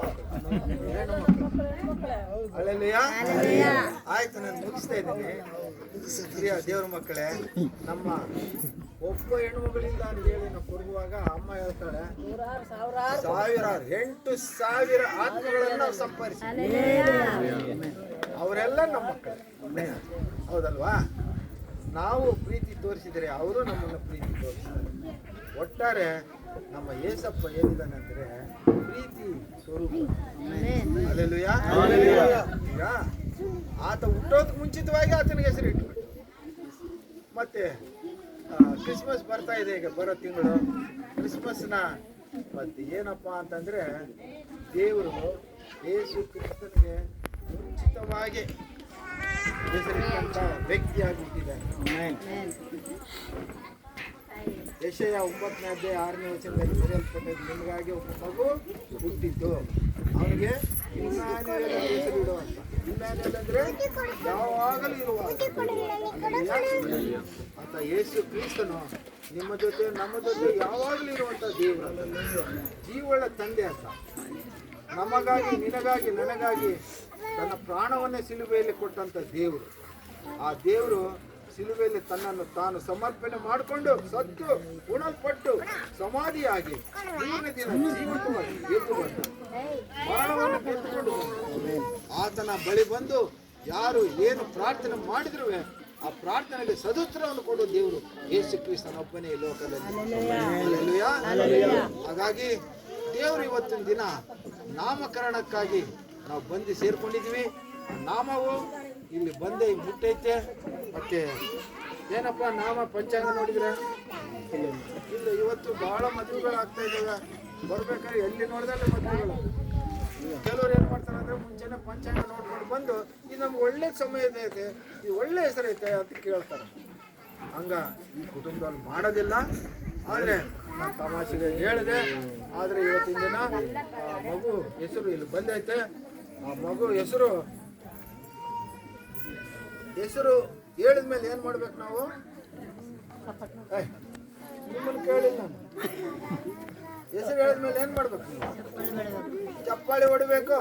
ಅಲ್ಲೆಲ್ಲಯ್ಯ. ಆಯ್ತು, ನಾನು ಮುಗಿಸ್ತಾ ಇದ್ದೀನಿ. ಪ್ರಿಯ ದೇವ್ರ ಮಕ್ಕಳೇ, ನಮ್ಮ ಒಬ್ಬ ಹೆಣ್ಮಗಳಿಂದ ಅಂತ ಹೇಳಿ ನಾವು ಕೊಡುವಾಗ ಅಮ್ಮ ಹೇಳ್ತಾಳೆ, 8,000 ಆತ್ಮಗಳನ್ನು ನಾವು ಸಂಪಾದಿಸಿ. ಅವರೆಲ್ಲ ನಮ್ಮ ಮಕ್ಕಳು, ಹೌದಲ್ವಾ? ನಾವು ಪ್ರೀತಿ ತೋರಿಸಿದರೆ ಅವರು ನಮ್ಮನ್ನು ಪ್ರೀತಿ ತೋರಿಸ್ತಾರೆ. ಒಟ್ಟಾರೆ ನಮ್ಮ ಏಸಪ್ಪ ಏನಿದ್ದಾನೆ ಅಂದ್ರೆ ಪ್ರೀತಿ ಸ್ವರೂಪ. ಅಲ್ಲೆಲ್ಲೂಯಾ. ಈಗ ಆತ ಹುಟ್ಟೋದಕ್ಕೆ ಮುಂಚಿತವಾಗಿ ಆತನಿಗೆ ಹೆಸರು ಇಟ್ಬಿಟ್ಟು, ಮತ್ತೆ ಕ್ರಿಸ್ಮಸ್ ಬರ್ತಾ ಇದೆ, ಈಗ ಬರೋ ತಿಂಗಳು ಕ್ರಿಸ್ಮಸ್ನ. ಮತ್ತೆ ಏನಪ್ಪಾ ಅಂತಂದ್ರೆ, ದೇವರು ಯೇಸು ಕ್ರಿಸ್ತನಿಗೆ ಮುಂಚಿತವಾಗಿ ಹೆಸರಿಟ್ಟಂತ ವ್ಯಕ್ತಿಯಾಗಿ ಹುಟ್ಟಿದ್ದಾನೆ. ಯೆಶಾಯ 9:6 ಬರೆಯಲ್ಪಟ್ಟದ್ದು, ನಿಮಗಾಗಿ ಒಬ್ಬ ಮಗು ಹುಟ್ಟಿದ್ದು, ಅವನಿಗೆ ಇಮ್ಯಾನುವೇಲ್ ಹೆಸರು ಇಡುವಂತ. ಇಮ್ಯಾನುವೇಲ್ ಅಂದ್ರೆ ಯಾವಾಗಲೂ ಇರುವ ಅಂತ. ಯೇಸು ಕ್ರಿಸ್ತನು ನಿಮ್ಮ ಜೊತೆ, ನಮ್ಮ ಜೊತೆ ಯಾವಾಗಲೂ ಇರುವಂತ ದೇವರು, ಜೀವಳ ತಂದೆ ಅಂತ. ನಮಗಾಗಿ, ನಿನಗಾಗಿ, ನನಗಾಗಿ ತನ್ನ ಪ್ರಾಣವನ್ನೇ ಸಿಲುಬೆಯಲ್ಲಿ ಕೊಟ್ಟಂತ ದೇವರು. ಆ ದೇವರು ಸಿಲುಬೆಯಲ್ಲಿ ತನ್ನನ್ನು ತಾನು ಸಮರ್ಪಣೆ ಮಾಡಿಕೊಂಡು ಸತ್ತು ಉಣಲ್ಪಟ್ಟು ಸಮಾಧಿಯಾಗಿ ಮೂರನೇ ದಿನ ಜೀವಂತವಾಗಿ ಎದ್ದು ಬಂದ, ಮರಣವನ್ನು ಗೆದ್ದುಕೊಂಡು ಆತನ ಬಳಿ ಬಂದು ಯಾರು ಏನು ಪ್ರಾರ್ಥನೆ ಮಾಡಿದ್ರು ಆ ಪ್ರಾರ್ಥನೆಗೆ ಸದುತ್ತರವನ್ನು ಕೊಡೋ ದೇವರು ಯೇಸು ಕ್ರಿಸ್ತನೊಬ್ಬನೇ ಈ ಲೋಕದಲ್ಲಿ. ಹಾಗಾಗಿ ದೇವರು ಇವತ್ತಿನ ದಿನ ನಾಮಕರಣಕ್ಕಾಗಿ ನಾವು ಬಂದು ಸೇರ್ಕೊಂಡಿದ್ವಿ. ನಾಮವು ಇಲ್ಲಿ ಬಂದೇ ಮುಟ್ಟೈತೆ. ಮತ್ತೆ ಏನಪ್ಪ ನಾಮ ಪಂಚಾಂಗ ನೋಡಿದ್ರೆ ಇಲ್ಲ, ಇವತ್ತು ಬಹಳ ಮದುವೆಗಳು ಆಗ್ತಾ ಇದ್ದಾವೆ. ಬರ್ಬೇಕಾದ್ರೆ ಎಲ್ಲಿ ನೋಡಿದ್ರೆ ಮದುವೆಗಳು. ಕೆಲವರು ಏನ್ ಮಾಡ್ತಾರೆ ಅಂದ್ರೆ ಮುಂಚೆನೆ ಪಂಚಾಂಗ ನೋಡ್ಕೊಂಡು ಬಂದು ಇದು ನಮ್ಗೆ ಒಳ್ಳೆ ಸಮಯ ಐತೆ, ಇದು ಒಳ್ಳೆ ಹೆಸರೈತೆ ಅಂತ ಕೇಳ್ತಾರೆ. ಹಂಗ ಈ ಕುಟುಂಬದಲ್ಲಿ ಮಾಡೋದಿಲ್ಲ. ಆದ್ರೆ ನಾನು ತಮಾಷೆಗೆ ಹೇಳಿದೆ. ಆದರೆ ಇವತ್ತಿನ ದಿನ ಆ ಮಗು ಹೆಸರು ಇಲ್ಲಿ ಬಂದೈತೆ. ಆ ಮಗು ಹೆಸರು ಹೇಳಿದ ಮೇಲೆ ಏನು ಮಾಡ್ಬೇಕು ನಾವು? ನಿಮ್ಮನ್ನು ಕೇಳಿಲ್ಲ ನಾನು. ಹೆಸರು ಹೇಳಿದ ಮೇಲೆ ಏನು ಮಾಡ್ಬೇಕು? ಚಪ್ಪಾಳಿ ಹೊಡಿಬೇಕು.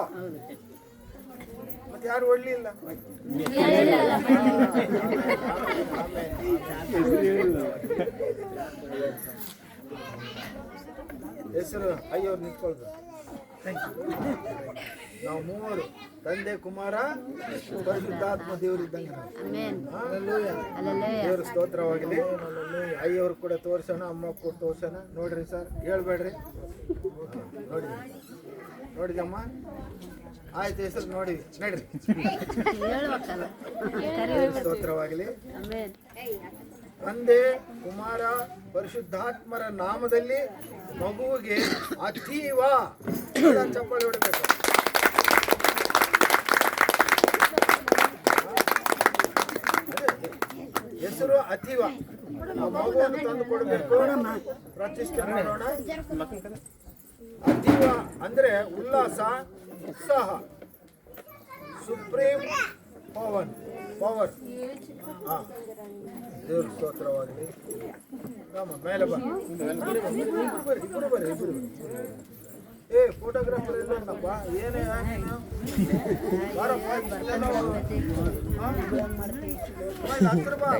ಮತ್ತೆ ಯಾರು ಹೊಡ್ಲಿಲ್ಲ? ಹೆಸರು ಅಯ್ಯೋರು ನಿಂತ್ಕೊಳ್ಬೇಕು. ನಾವು ಮೂವರು ತಂದೆ, ಕುಮಾರ, ಪರಿಶುದ್ಧಾತ್ಮ ದೇವರಿದ್ದಂಗೆ ದೇವ್ರ ಸ್ತೋತ್ರವಾಗಲಿ. ಅಯ್ಯವ್ರು ಕೂಡ ತೋರ್ಸೋಣ, ಅಮ್ಮ ಕೂಡ ತೋರ್ಸೋಣ. ನೋಡ್ರಿ ಸರ್, ಹೇಳ್ಬೇಡ್ರಿ. ನೋಡಿದಮ್ಮ, ಆಯ್ತು, ಹೆಸರು ನೋಡಿ ನಡ್ರಿ. ಸ್ತೋತ್ರವಾಗಲಿ. ತಂದೆ, ಕುಮಾರ, ಪರಿಶುದ್ಧಾತ್ಮರ ನಾಮದಲ್ಲಿ ಮಗುವಿಗೆ ಅತೀವ ಚಪ್ಪಾಳಿ ಹೊಡಬೇಕು. ಹೆಸರು ಅತೀವ. ಮಗುವನ್ನು ತಂದು ಕೊಡಬೇಕು, ಪ್ರತಿಷ್ಠೆ ಮಾಡೋಣ. ಅತೀವ ಅಂದ್ರೆ ಉಲ್ಲಾಸ, ಉತ್ಸಾಹ, ಸುಪ್ರೀಂ ಪವರ್. ದೇವ್ರ ಸ್ತೋತ್ರವಾಗಲಿ. ಮೇಲೆ ಇಬ್ಬರು ಬರ್ರಿ. ಏ ಫೋಟೋಗ್ರಾಫರ್ ಇಲ್ಲಪ್ಪ, ಏನೇ ಬಾರಪ್ಪ, ಹತ್ರ ಬಾ.